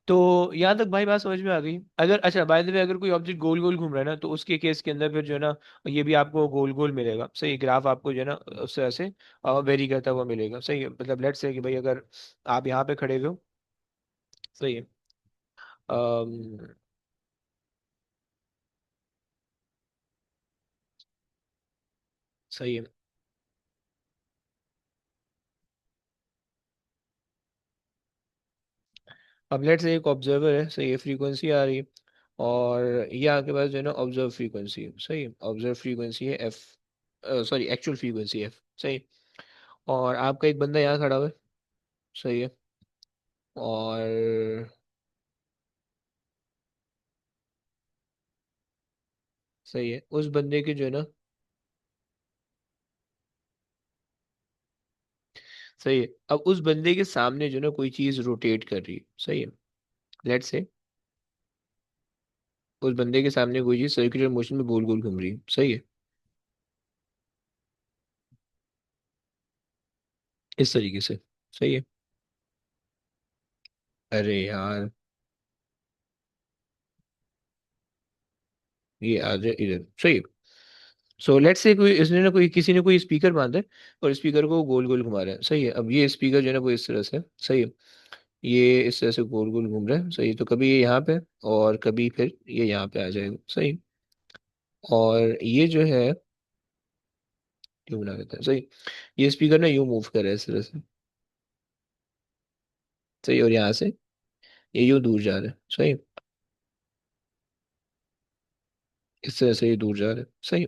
तो यहाँ तक भाई बात समझ में आ गई। अगर अच्छा बाय द वे अगर कोई ऑब्जेक्ट गोल गोल घूम रहा है ना, तो उसके केस के अंदर फिर जो है ना ये भी आपको गोल गोल मिलेगा। सही, ग्राफ आपको जो है ना उस तरह से वेरी करता हुआ मिलेगा। सही है, मतलब लेट्स से कि भाई अगर आप यहाँ पे खड़े हुए हो। सही है। अम, सही है। अब लेट्स से एक ऑब्जर्वर है, सही है, फ्रीक्वेंसी आ रही है, और ये आपके पास जो है ना ऑब्जर्व फ्रीक्वेंसी है, सही है, ऑब्जर्व फ्रीक्वेंसी है F, sorry actual frequency F, सही। और आपका एक बंदा यहाँ खड़ा हुआ है, सही है, और सही है उस बंदे के जो है ना, सही है, अब उस बंदे के सामने जो है ना कोई चीज रोटेट कर रही है, सही है, लेट्स से उस बंदे के सामने कोई चीज सर्कुलर मोशन में गोल गोल घूम रही है, सही है, इस तरीके से, सही है। अरे यार, ये आ जाए इधर, सही है। सो लेट्स से कोई इसने ना कोई किसी ने कोई स्पीकर बांधा है, और स्पीकर को गोल गोल घुमा रहा है, सही है। अब ये स्पीकर जो है ना वो इस तरह से, सही है, ये इस तरह से गोल गोल घूम रहा है, सही है, तो कभी ये यहाँ पे, और कभी फिर ये यहाँ पे आ जाएगा, सही। और ये जो है यूं बना देता है, सही। ये स्पीकर ना यूं मूव कर रहा है इस तरह से, सही, और यहाँ से ये यूं दूर जा रहा है, सही, इस तरह से ये दूर जा रहा है, सही।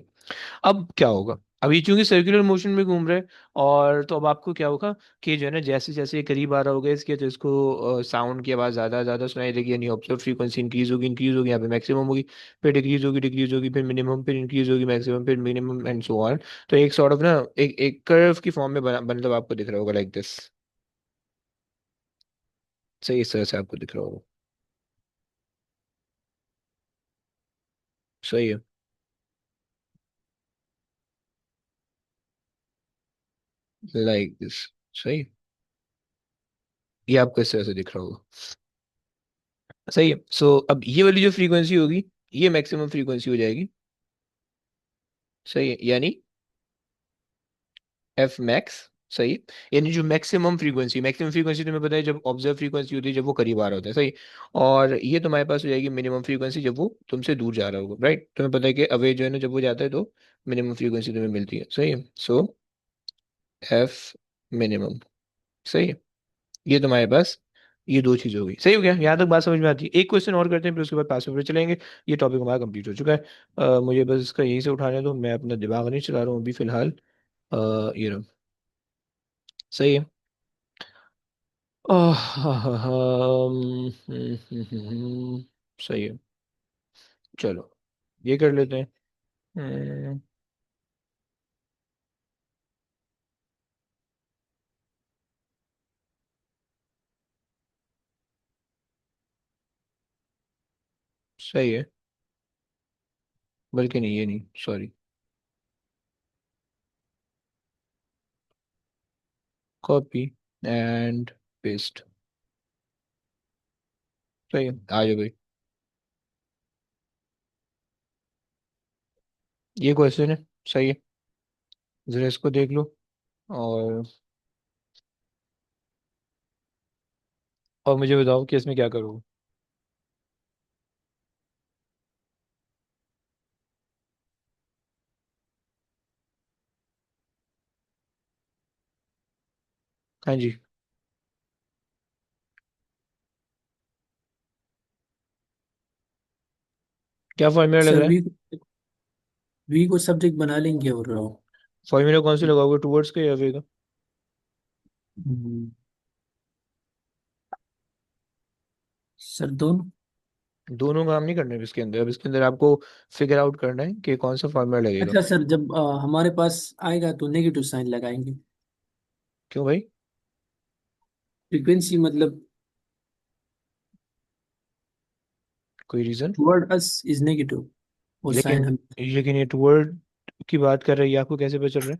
अब क्या होगा, अब ये चूंकि सर्कुलर मोशन में घूम रहा है, और तो अब आपको क्या होगा कि जो है ना जैसे जैसे ये करीब आ रहा होगा इसके, तो इसको साउंड की आवाज़ ज़्यादा ज़्यादा सुनाई देगी, यानी ऑब्जर्व फ्रीक्वेंसी इंक्रीज होगी, यहाँ पे मैक्सिमम होगी, फिर डिक्रीज होगी, फिर मिनिमम, फिर इंक्रीज होगी, मैक्सिमम, फिर मिनिमम, एंड सो ऑन। तो एक सॉर्ट ऑफ ना एक एक कर्व की फॉर्म में मतलब आपको दिख रहा होगा लाइक दिस, सही, इस तरह से आपको दिख रहा होगा, सही है, लाइक दिस, सही, ये आपको इस तरह से दिख रहा होगा, सही है। सो अब ये वाली जो फ्रीक्वेंसी होगी, ये मैक्सिमम फ्रीक्वेंसी हो जाएगी, सही है, यानी एफ मैक्स, सही, यानी जो मैक्सिमम फ्रीक्वेंसी तुम्हें पता है जब ऑब्जर्व फ्रीक्वेंसी होती है जब वो करीब आ रहा होता है, सही। और ये तुम्हारे पास हो जाएगी मिनिमम फ्रीक्वेंसी जब वो तुमसे दूर जा रहा होगा, राइट, तुम्हें पता है कि अवे जो है ना जब वो जाता है तो मिनिमम फ्रीक्वेंसी तुम्हें मिलती है, सही है। सो एफ मिनिमम, सही है, ये तुम्हारे पास ये दो चीज हो गई, सही हो गया, यहाँ तक बात समझ में आती है। एक क्वेश्चन और करते हैं, फिर उसके बाद पास पेपर चलेंगे। ये टॉपिक हमारा कंप्लीट हो चुका है, मुझे बस इसका यहीं से उठाने दो, मैं अपना दिमाग नहीं चला रहा हूँ अभी फिलहाल, ये रहा, सही है। सही है, चलो ये कर लेते हैं। हम्म, सही है, बल्कि नहीं, ये नहीं, सॉरी, कॉपी एंड पेस्ट, सही है, आ जाओ भाई, ये क्वेश्चन है, सही है, जरा इसको देख लो, और मुझे बताओ कि इसमें क्या करोगे। हाँ जी, क्या फॉर्मूला लग सर रहा है? वी को सब्जेक्ट बना लेंगे और फॉर्मूला कौन से लगाओगे, टूवर्ड्स का या वे का? हम्म, सर दोनों। दोनों काम नहीं करने अब इसके अंदर, अब इसके अंदर आपको फिगर आउट करना है कि कौन सा फॉर्मूला लगेगा। अच्छा सर, जब हमारे पास आएगा तो नेगेटिव साइन लगाएंगे। क्यों भाई? फ्रीक्वेंसी मतलब कोई reason? Toward us is negative, वो साइन लेकिन हम। ये टूवर्ड की बात कर रही है, आपको कैसे पता चल रहा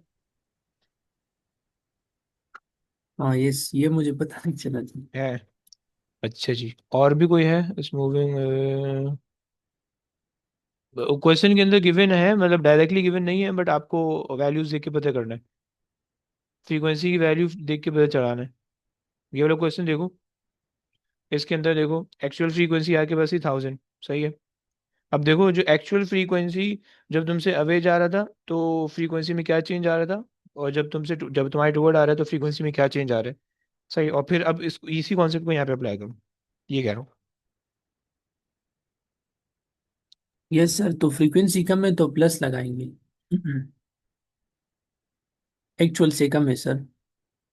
हाँ, ये मुझे पता नहीं चला था। है? अच्छा जी, और भी कोई है इस मूविंग? क्वेश्चन के अंदर गिवन है, मतलब डायरेक्टली गिवन नहीं है, बट आपको वैल्यूज देख के पता करना है, फ्रीक्वेंसी की वैल्यू देख के पता चलाना है। ये वाला क्वेश्चन देखो, इसके अंदर देखो, एक्चुअल फ्रीक्वेंसी आपके पास ही 1000, सही है, अब देखो जो एक्चुअल फ्रीक्वेंसी जब तुमसे अवे जा रहा था तो फ्रीक्वेंसी में क्या चेंज आ रहा था, और जब तुम्हारे टुवर्ड आ रहा है तो फ्रीक्वेंसी में क्या चेंज आ रहा है। सही, और फिर अब इस इसी कॉन्सेप्ट को यहाँ पे अप्लाई करो, ये कह रहा हूँ। यस सर, तो फ्रीक्वेंसी कम है तो प्लस लगाएंगे। एक्चुअल से कम है sir.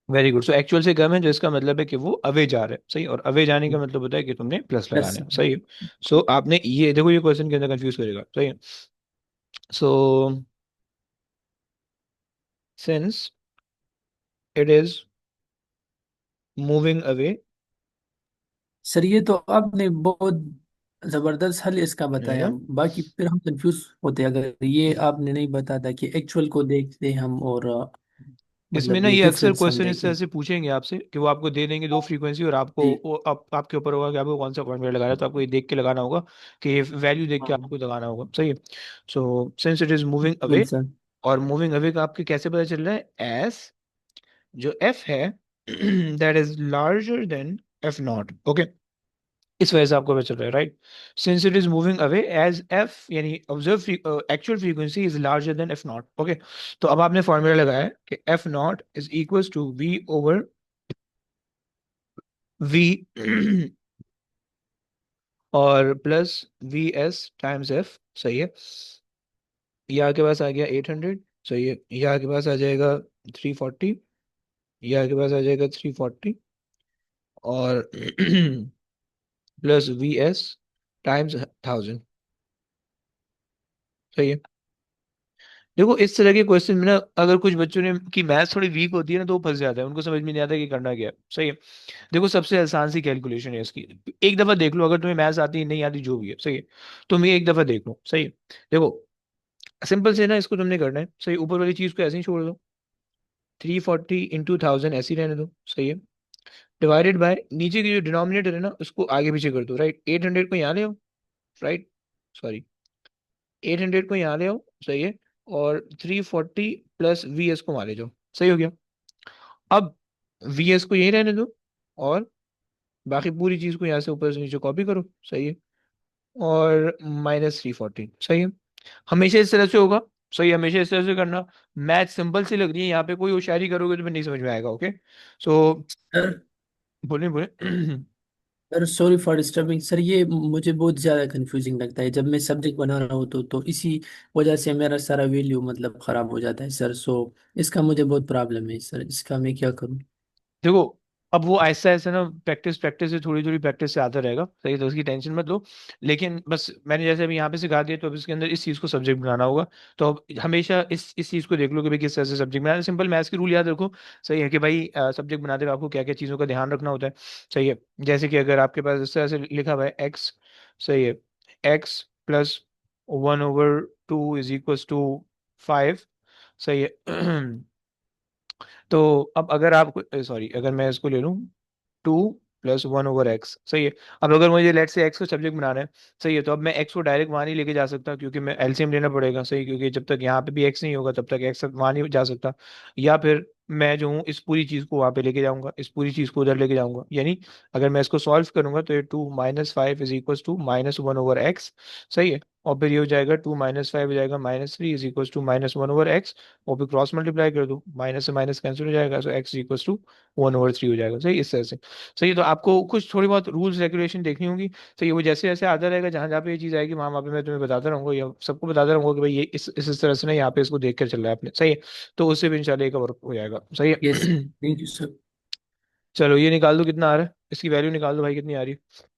Very good, so actual से कम है, जो इसका मतलब है कि वो अवे जा रहा है। सही, और अवे जाने का मतलब होता है कि तुमने प्लस प्लस। लगाना है। सही है। सो आपने ये देखो, ये क्वेश्चन के अंदर कंफ्यूज करेगा। सही है। So since it is moving away. Sir ये तो आपने बहुत जबरदस्त हल इसका बताया, हम्म। बाकी फिर हम कंफ्यूज होते अगर ये आपने नहीं बताता कि एक्चुअल को देखते हम और इसमें मतलब ना ये ये अक्सर डिफरेंस क्वेश्चन समझे इस तरह कि से पूछेंगे आपसे कि वो आपको दे देंगे दो फ्रीक्वेंसी, और आपको जी। आपके ऊपर होगा कि आपको कौन सा फॉर्मूला लगाना है, तो आपको ये देख के लगाना होगा कि ये वैल्यू देख के हाँ आपको लगाना होगा। सही है। So since it is moving बिल्कुल अवे, सर। और मूविंग अवे का आपके कैसे पता चल रहा है, एस जो एफ है that is larger than F naught. Okay, इस वजह से आपको पता चल रहा है, right. Since it is moving away as F, यानी observe actual frequency is larger than F naught. Okay, तो अब आपने फॉर्मूला लगाया है कि F not is equals to V over V और plus V S times F. सही है। ये आपके पास आ गया 800। सही है। ये आपके पास आ जाएगा 340। ये आपके पास आ जाएगा 340 और प्लस वी एस टाइम्स 1000। सही है। देखो इस तरह के क्वेश्चन में ना, अगर कुछ बच्चों ने की मैथ्स थोड़ी वीक होती है ना, तो वो फंस जाता है, उनको समझ में नहीं आता कि करना क्या है। सही है। देखो सबसे आसान सी कैलकुलेशन है इसकी, एक दफा देख लो, अगर तुम्हें मैथ्स आती है नहीं आती जो भी है। सही है। तुम ये एक दफा देख लो। सही है। देखो सिंपल से ना इसको तुमने करना है। सही, ऊपर वाली चीज को ऐसे ही छोड़ दो, 340 × 1000 ऐसे ही रहने दो। सही है। डिवाइडेड बाय नीचे की जो डिनोमिनेटर है ना उसको आगे पीछे कर दो, राइट। 800 को यहाँ ले आओ, राइट, सॉरी, 800 को यहाँ ले आओ। सही है। और 340 प्लस वी एस को वहाँ ले जाओ। सही हो गया। अब वी एस को यहीं रहने दो, और बाकी पूरी चीज को यहाँ से ऊपर से नीचे कॉपी करो। सही है। और -340। सही है। हमेशा इस तरह से होगा। सही है, हमेशा इस तरह से करना। मैथ सिंपल सी लग रही है, यहाँ पे कोई होशियारी करोगे तो फिर नहीं समझ में आएगा। ओके, सो सर बोले बोले sir sorry for disturbing sir, ये मुझे बहुत ज़्यादा कंफ्यूजिंग लगता है जब मैं सब्जेक्ट बना रहा हूँ तो इसी वजह से मेरा सारा वैल्यू मतलब ख़राब हो जाता है सर। सो इसका मुझे बहुत प्रॉब्लम है सर, इसका मैं क्या करूँ। देखो अब वो ऐसा ऐसा ना, प्रैक्टिस प्रैक्टिस से, थोड़ी थोड़ी प्रैक्टिस से आता रहेगा। सही है, तो उसकी टेंशन मत लो। लेकिन बस मैंने जैसे अभी यहाँ पे सिखा दिया, तो अब इसके अंदर इस चीज़ को सब्जेक्ट बनाना होगा। तो अब हमेशा इस चीज़ को देख लो कि भाई किस तरह से सब्जेक्ट बनाना है। सिंपल मैथ्स की रूल याद रखो। सही है कि भाई सब्जेक्ट बनाते हुए आपको क्या क्या चीज़ों का ध्यान रखना होता है। सही है। जैसे कि अगर आपके पास इस तरह से लिखा हुआ है एक्स, सही है, एक्स प्लस 1/2 = 5। सही है। तो अब अगर आप, सॉरी, अगर मैं इसको ले लूँ 2 + 1/x। सही है। अब अगर मुझे लेट से एक्स को सब्जेक्ट बनाना है, सही है, तो अब मैं एक्स को डायरेक्ट वहां नहीं लेके जा सकता, क्योंकि मैं एलसीएम लेना पड़ेगा। सही, क्योंकि जब तक यहाँ पे भी एक्स नहीं होगा तब तक एक्स वहां नहीं जा सकता। या फिर मैं जो हूँ इस पूरी चीज को वहां पे लेके जाऊंगा, इस पूरी चीज को उधर लेके जाऊंगा। यानी अगर मैं इसको सॉल्व करूंगा तो ये 2 - 5 = -1/x। सही है। और फिर ये हो जाएगा 2 - 5 हो जाएगा -3 = -1/x। और फिर क्रॉस मल्टीप्लाई कर दो, माइनस से माइनस कैंसिल हो जाएगा, तो एक्स इक्वल्स टू 1/3 हो जाएगा। सही, इस तरह से। सही है। तो आपको कुछ थोड़ी बहुत रूल्स रेगुलेशन देखनी होगी। सही है, वो जैसे जैसे आता रहेगा, जहाँ जहाँ पे ये चीज़ आएगी वहाँ वहाँ पे मैं तुम्हें बताता रहूंगा, या सबको बताता रहूंगा कि भाई ये इस तरह से ना यहाँ पे इसको देख कर चल रहा है आपने। सही है। तो उससे भी इंशाल्लाह ये कवर हो जाएगा। सही यस, है। Thank you sir. चलो ये निकाल दो कितना आ रहा है, इसकी वैल्यू निकाल दो भाई, कितनी आ रही है।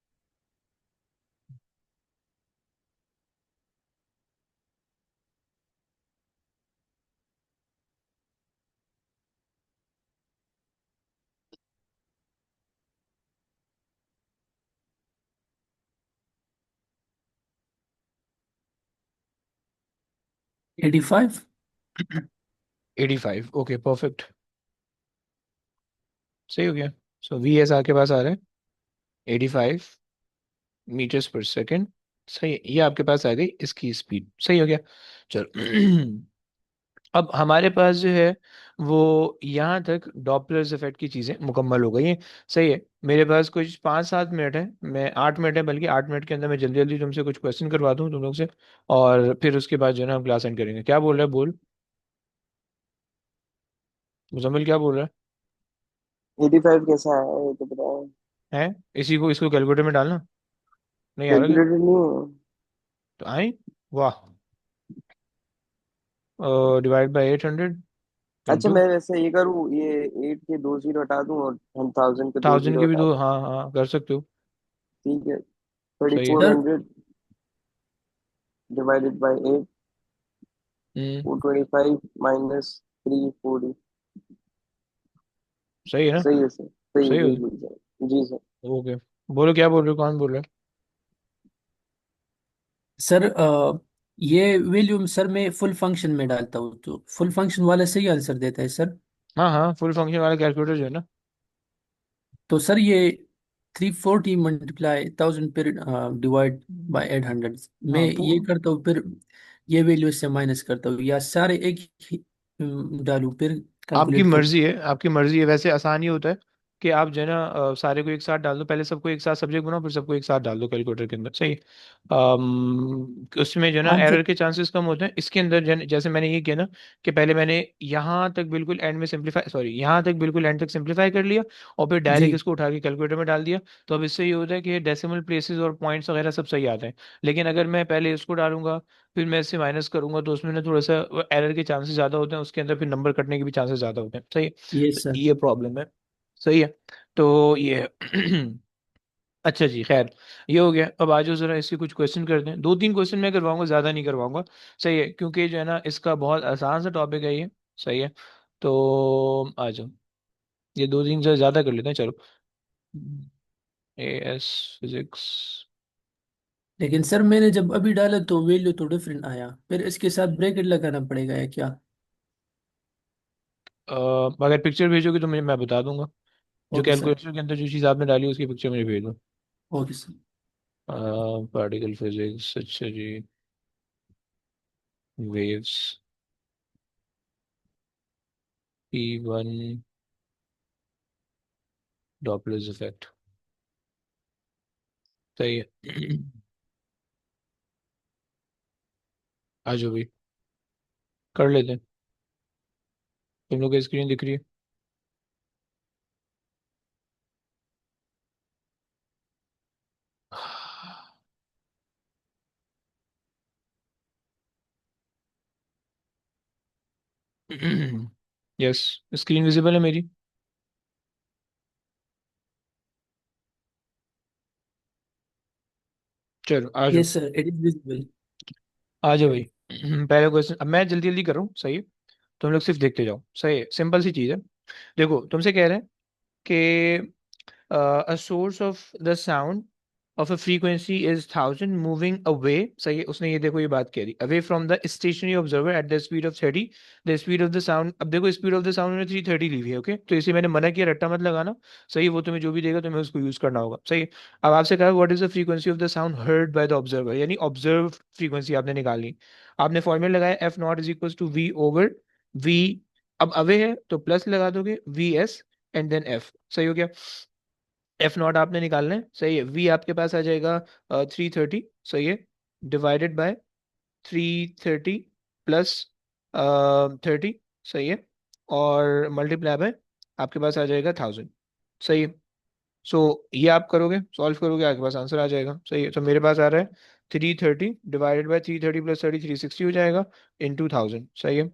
85। 85। Okay perfect. सही हो गया। सो वी एस आपके पास आ रहा है 85 मीटर्स पर सेकेंड। सही है, ये आपके पास आ गई इसकी स्पीड। सही हो गया। चलो अब हमारे पास जो है वो यहाँ तक डॉपलर्स इफेक्ट की चीज़ें मुकम्मल हो गई हैं। सही है। मेरे पास कुछ 5-7 मिनट है, मैं 8 मिनट है, बल्कि 8 मिनट के अंदर मैं जल्दी जल्दी तुमसे कुछ क्वेश्चन करवा दूँ तुम लोग से, और फिर उसके बाद जो है ना हम क्लास एंड करेंगे। क्या बोल रहा है, बोल। मुजम्मिल क्या बोल रहा 85 कैसा है ये तो बताओ। है इसी को, इसको कैलकुलेटर में डालना नहीं आ रहा क्या? कैलकुलेटेड नहीं है। तो आई, वाह, डिवाइड बाई 800 अच्छा इंटू मैं वैसे ये करूँ, ये 8 के 2 जीरो हटा दूं और 1000 के दो 1000 जीरो के भी हटा दो, दूं। हाँ हाँ कर सकते हो। ठीक है। थर्टी सही है। Four sir hundred divided by 8, hmm. 425 minus 340। सही है ना? सही है सर, सही है सही हो। बिल्कुल सर जी सर। ओके। बोलो क्या बोल रहे हो, कौन बोल रहा सर ये वैल्यू सर मैं फुल फंक्शन में डालता हूँ तो फुल फंक्शन वाला सही आंसर देता है सर। है? हाँ हाँ, फुल फंक्शन वाला कैलकुलेटर जो है ना। तो सर ये 340 मल्टीप्लाई 1000 फिर डिवाइड बाय 800 मैं हाँ ये करता हूँ फिर ये वैल्यू से माइनस करता हूँ या सारे एक ही डालूं फिर आपकी कैलकुलेट करूँ। मर्जी है, आपकी मर्जी है। वैसे आसान ही होता है कि आप जो है ना सारे को एक साथ डाल दो, पहले सबको एक साथ सब्जेक्ट बनाओ, फिर सबको एक साथ डाल दो कैलकुलेटर के अंदर। सही। उसमें जो है ना हाँ एरर सर। के चांसेस कम होते हैं। इसके अंदर जैसे मैंने ये किया ना कि पहले मैंने यहाँ तक बिल्कुल एंड में सिंपलीफाई, सॉरी यहाँ तक बिल्कुल एंड तक सिंपलीफाई कर लिया, और फिर जी। डायरेक्ट इसको उठा के कैलकुलेटर में डाल दिया। तो अब इससे ये होता है कि डेसिमल प्लेसेस और पॉइंट्स वगैरह सब सही आते हैं। लेकिन अगर मैं पहले इसको डालूंगा फिर मैं इससे माइनस करूंगा तो उसमें ना थोड़ा सा एरर के चांसेस ज़्यादा होते हैं, उसके अंदर फिर नंबर कटने के भी चांसेस ज़्यादा होते हैं। सही। ये तो सर। ये प्रॉब्लम है। सही है। तो ये अच्छा जी, खैर, ये हो गया। अब आज जरा इसके कुछ क्वेश्चन करते हैं, 2-3 क्वेश्चन मैं करवाऊंगा, ज़्यादा नहीं करवाऊंगा। सही है, क्योंकि जो है ना इसका बहुत आसान सा टॉपिक है ये। सही है। तो आ जाओ, ये 2-3 से ज़्यादा कर लेते हैं, चलो। A S physics. लेकिन सर मैंने जब अभी डाला तो वैल्यू तो डिफरेंट आया फिर इसके साथ ब्रैकेट लगाना पड़ेगा या क्या। अगर पिक्चर भेजोगे तो मैं बता दूंगा। जो ओके सर। कैलकुलेटर के अंदर जो चीज़ आपने डाली उसकी पिक्चर मुझे भेज दो। Okay sir. पार्टिकल फिजिक्स, अच्छा जी। Waves, P1, Doppler's effect. सही है। आ जाओ भाई, कर लेते हैं। तुम लोग की स्क्रीन दिख रही है? यस, स्क्रीन विजिबल है मेरी? चलो आ जाओ। Yes sir it is visible. आ जाओ भाई। पहले क्वेश्चन, अब मैं जल्दी जल्दी कर रहा हूँ। सही है। तुम लोग सिर्फ देखते जाओ। सही है, सिंपल सी चीज़ है। देखो तुमसे कह रहे हैं कि a source of the sound of a frequency is 1000 moving away। सही है, उसने ये देखो ये बात कह दी, away from the stationary observer at the speed of 30, the speed of the sound। अब देखो स्पीड ऑफ द साउंड ने 330 ली हुई है। ओके, तो इसे मैंने मना किया, रट्टा मत लगाना। सही है, वो तुम्हें जो भी देगा तुम्हें उसको यूज करना होगा। सही है। अब आपसे कहा what is the frequency of the sound heard by the observer, यानी ऑब्जर्व फ्रीक्वेंसी आपने निकालनी। आपने फॉर्मूला लगाया F not is equal to V over V. अब अवे है तो प्लस लगा दोगे V S and then F. सही हो गया। एफ नॉट आपने निकालना है। सही है। वी आपके पास आ जाएगा 330। सही है। Divided by 330 plus 30। सही है। और मल्टीप्लाई बाय आपके पास आ जाएगा 1000। सही है। सो ये आप करोगे, सॉल्व करोगे, आपके पास आंसर आ जाएगा। सही है। तो मेरे पास आ रहा है 330 डिवाइडेड बाय 330 प्लस 30, 360 हो जाएगा इंटू 1000। सही है।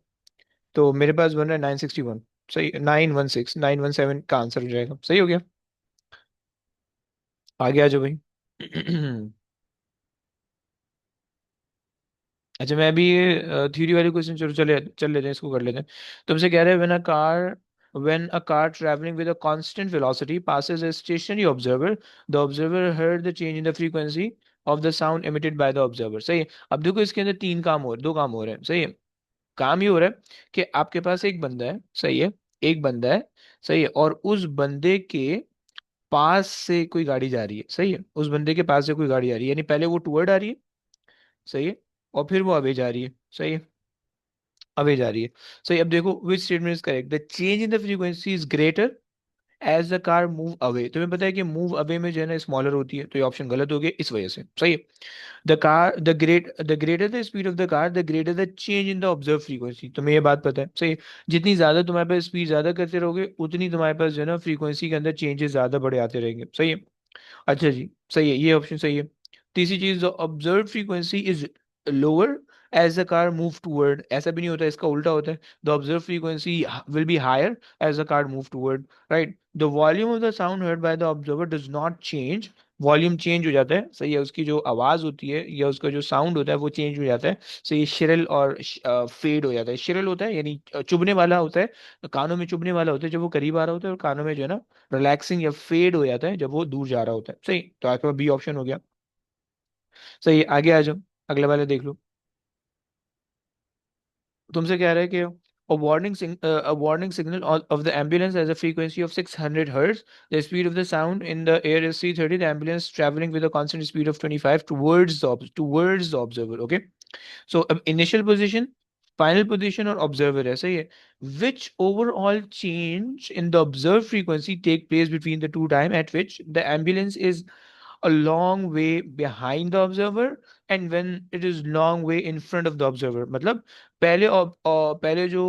तो मेरे पास बन रहा है 961। सही, 916 917 का आंसर हो जाएगा। सही हो गया। आगे आ जाओ भाई। अच्छा, मैं अभी ये थ्योरी वाले क्वेश्चन चलो चले चल लेते हैं, इसको कर लेते हैं। तुमसे कह रहे हैं when a car travelling with a constant velocity passes a stationary observer, the observer heard the change in the frequency of the sound emitted by the observer। सही है। अब देखो इसके अंदर तीन काम हो, दो काम हो रहे हैं। सही है। काम ये हो रहा है कि आपके पास एक बंदा है। सही है। एक बंदा है। सही है, और उस बंदे के पास से कोई गाड़ी जा रही है। सही है, उस बंदे के पास से कोई गाड़ी आ रही है, यानी पहले वो टूवर्ड आ रही है। सही है। और फिर वो अवे जा रही है। सही है। अवे जा रही है। सही, अब देखो which statement is correct, the change in the frequency is greater as the car move away. तुम्हें पता है कि मूव अवे में जो है ना स्मॉलर होती है, तो ये ऑप्शन गलत हो गया इस वजह से। सही है। The greater the speed of the car the greater the change in the observe frequency. तुम्हें ये बात पता है। सही है। जितनी ज्यादा तुम्हारे पास स्पीड ज्यादा करते रहोगे, उतनी तुम्हारे पास जो है ना फ्रीक्वेंसी के अंदर चेंजेस ज्यादा बड़े आते रहेंगे। सही है। अच्छा जी, सही है, ये ऑप्शन सही है। तीसरी चीज, the observe frequency is lower as the car move toward. ऐसा भी नहीं होता, इसका उल्टा होता है, the observe frequency will be higher as the car move toward. Right, the volume of the sound heard by the observer does not change. Volume change हो जाता है। सही है, उसकी जो आवाज होती है या उसका जो साउंड होता है वो चेंज हो जाता है। सही, शिरल और फेड हो जाता है। शिरल होता है यानी चुभने वाला होता है, कानों में चुभने वाला होता है जब वो करीब आ रहा होता है, और कानों में जो है ना रिलैक्सिंग या फेड हो जाता है जब वो दूर जा रहा होता है। सही, तो आपके पास बी ऑप्शन हो गया। सही, आगे आ जाओ, अगले वाले देख लो। तुमसे कह रहा है कि a warning signal of the ambulance has a frequency of 600 hertz. The speed of the sound in the air is 330. The ambulance traveling with a constant speed of 25 towards the observer. Okay. So initial position, final position और observer है। सही है। Which overall change in the observed frequency take place between the two time at which the ambulance is a long way behind the observer and when it is long way in front of the observer। मतलब पहले जो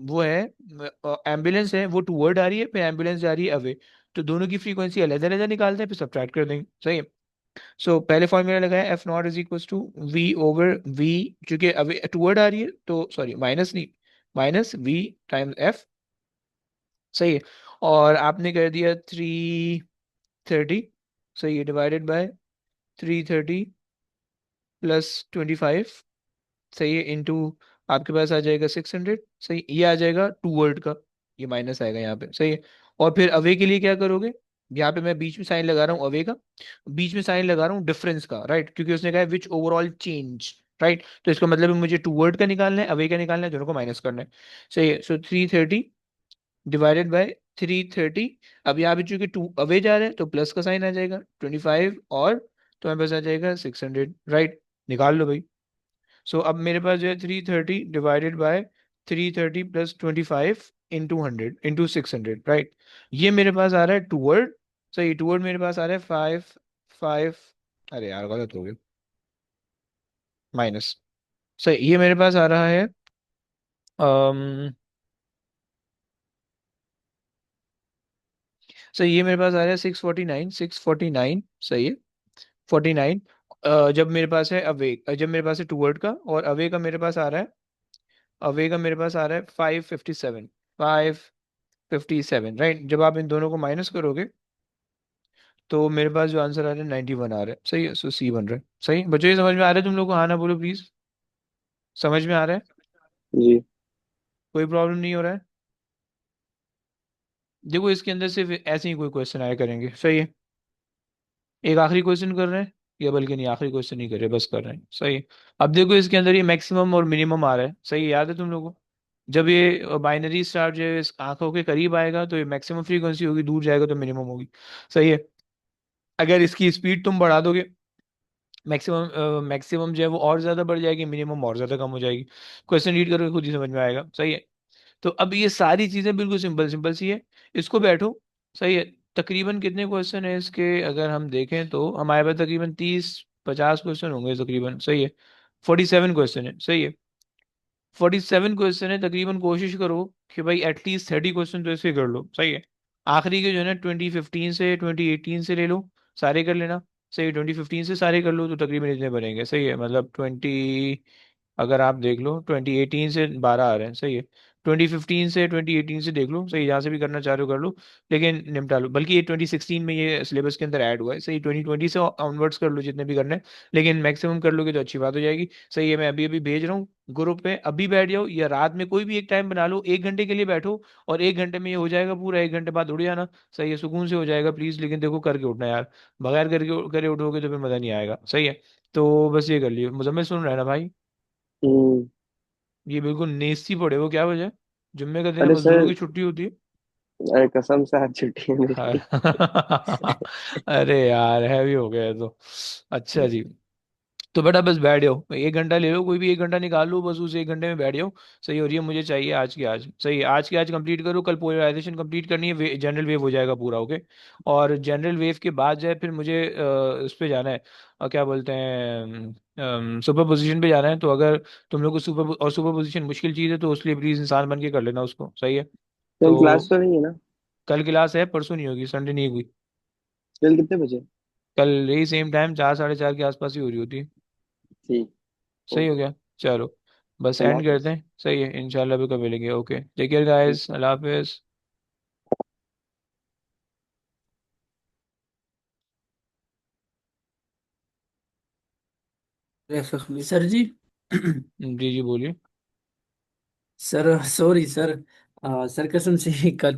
वो है ambulance है वो toward आ रही है, फिर एम्बुलेंस जा रही है अवे। तो दोनों की फ्रीक्वेंसी अलग अलग निकालते हैं, फिर सब्ट्रैक्ट कर देंगे। सही है। सो पहले फॉर्मूला लगाया, F not is equal to V over V, चूंकि अवे टूवर्ड आ रही है तो सॉरी माइनस नहीं, माइनस वी टाइम्स एफ। सही है। और आपने कर दिया 330। सही है, डिवाइडेड बाय 330 प्लस 25। सही है, इंटू आपके पास आ जाएगा 600। सही, ये आ जाएगा टू वर्ड का, ये माइनस आएगा यहाँ पे। सही है। और फिर अवे के लिए क्या करोगे, यहाँ पे मैं बीच में साइन लगा रहा हूँ अवे का, बीच में साइन लगा रहा हूँ डिफरेंस का। राइट, क्योंकि उसने कहा है विच ओवरऑल चेंज। राइट, तो इसका मतलब है मुझे टू वर्ड का निकालना है, अवे का निकालना है, दोनों को माइनस करना है। सही है। सो 330 डिवाइडेड बाय 330। अब यहाँ पे चूंकि टू अवे जा रहे हैं तो प्लस का साइन आ जाएगा 25, और तुम्हारे पास आ जाएगा 600। राइट, निकाल लो भाई। सो अब मेरे पास जो है 330 divided by 330 plus 25 into 100 into 600। Right, ये मेरे पास आ रहा है टूवर्ड। सही, टूवर्ड मेरे पास आ रहा है 5 5। अरे यार गलत हो गया, माइनस। सही, ये मेरे पास आ रहा है सही, ये मेरे पास आ रहा है 649 649। सही है, 49। जब मेरे पास है अवे, जब मेरे पास है टूवर्ड का, और अवे का मेरे पास आ रहा है, अवे का मेरे पास आ रहा है 557। 557। राइट, जब आप इन दोनों को माइनस करोगे तो मेरे पास जो आंसर आ रहा है 91 आ रहा है। सही है, सो सी बन रहा है। सही बच्चों, ये समझ में आ रहा है तुम लोग को? हाँ ना बोलो प्लीज। समझ में आ रहा है? जी। कोई प्रॉब्लम नहीं हो रहा है? देखो इसके अंदर सिर्फ ऐसे ही कोई क्वेश्चन आया करेंगे। सही है। एक आखिरी क्वेश्चन कर रहे हैं, या बल्कि नहीं, आखिरी क्वेश्चन नहीं कर रहे, बस कर रहे हैं। सही है। अब देखो इसके अंदर ये मैक्सिमम और मिनिमम आ रहा है। सही है, याद है तुम लोगों को? जब ये बाइनरी स्टार जो है इस आंखों के करीब आएगा तो ये मैक्सिमम फ्रीक्वेंसी होगी, दूर जाएगा तो मिनिमम होगी। सही है। अगर इसकी स्पीड तुम बढ़ा दोगे, मैक्सिमम मैक्सिमम जो है वो और ज्यादा बढ़ जाएगी, मिनिमम और ज्यादा कम हो जाएगी। क्वेश्चन रीड करोगे खुद ही समझ में आएगा। सही है। तो अब ये सारी चीजें बिल्कुल सिंपल सिंपल सी है, इसको बैठो। सही है। तकरीबन कितने क्वेश्चन है इसके, अगर हम देखें तो हमारे पास तकरीबन 30 50 क्वेश्चन होंगे तकरीबन। सही है। 47 क्वेश्चन है। सही है। 47 क्वेश्चन है तकरीबन, कोशिश करो कि भाई एटलीस्ट 30 क्वेश्चन तो इसके कर लो। सही है। आखिरी के जो है ना 2015 से 2018 से ले लो, सारे कर लेना। सही है, 2015 से सारे कर लो तो तकरीबन इतने बनेंगे। सही है, मतलब 20, अगर आप देख लो 2018 से 12 आ रहे हैं। सही है। 2015 से 2018 से देख लो। सही, जहाँ से भी करना चाह रहे हो कर लो, लेकिन निपटा लो। बल्कि ये 2016 में ये सिलेबस के अंदर ऐड हुआ है। सही, 2020 से ऑनवर्ड्स कर लो जितने भी करने हैं, लेकिन मैक्सिमम कर लोगे तो अच्छी बात हो जाएगी। सही है, मैं अभी अभी भेज रहा हूँ ग्रुप पे, अभी बैठ जाओ, या रात में कोई भी एक टाइम बना लो, 1 घंटे के लिए बैठो, और 1 घंटे में ये हो जाएगा पूरा, 1 घंटे बाद उड़ जाना। सही है, सुकून से हो जाएगा प्लीज, लेकिन देखो करके उठना यार, बगैर करके करे उठोगे तो फिर मजा नहीं आएगा। सही है। तो बस ये कर लियो, मुजम्मिल सुन रहा है ना भाई? हम्म। ये बिल्कुल नेस्ती पड़े हो, क्या वजह? जुम्मे का दिन है, अरे मजदूरों सर, की छुट्टी होती है। अरे कसम से आज छुट्टी है हाँ। मेरी। अरे यार हैवी हो गया है तो। अच्छा जी, तो बेटा बस बैठ जाओ, 1 घंटा ले लो, कोई भी 1 घंटा निकाल लो, बस उस 1 घंटे में बैठ जाओ। सही हो रही है, मुझे चाहिए आज की आज। सही है, आज की आज कंप्लीट करो, कल पोलराइजेशन कंप्लीट करनी है, जनरल वेव हो जाएगा पूरा। ओके। और जनरल वेव के बाद जो है फिर मुझे उस पे जाना है, क्या बोलते हैं, सुपर पोजिशन पे जाना है। तो अगर तुम लोग को सुपर पोजिशन मुश्किल चीज़ है तो उसके लिए प्लीज इंसान बन के कर लेना उसको। सही है। कल क्लास तो तो नहीं है ना? कल क्लास है, परसों नहीं होगी, संडे नहीं हुई। कल कितने बजे? कल यही सेम टाइम 4 साढ़े 4 के आसपास ही हो रही होती है। ठीक। सही हो ओके। गया। चलो बस अल्लाह एंड हाफिज। करते हैं। सही है, इंशाल्लाह भी कब मिलेंगे। ओके, टेक केयर ठीक। गाइस, अल्लाह हाफिज। सर जी। जी जी बोलिए। सर सॉरी सर, सर कसम से कल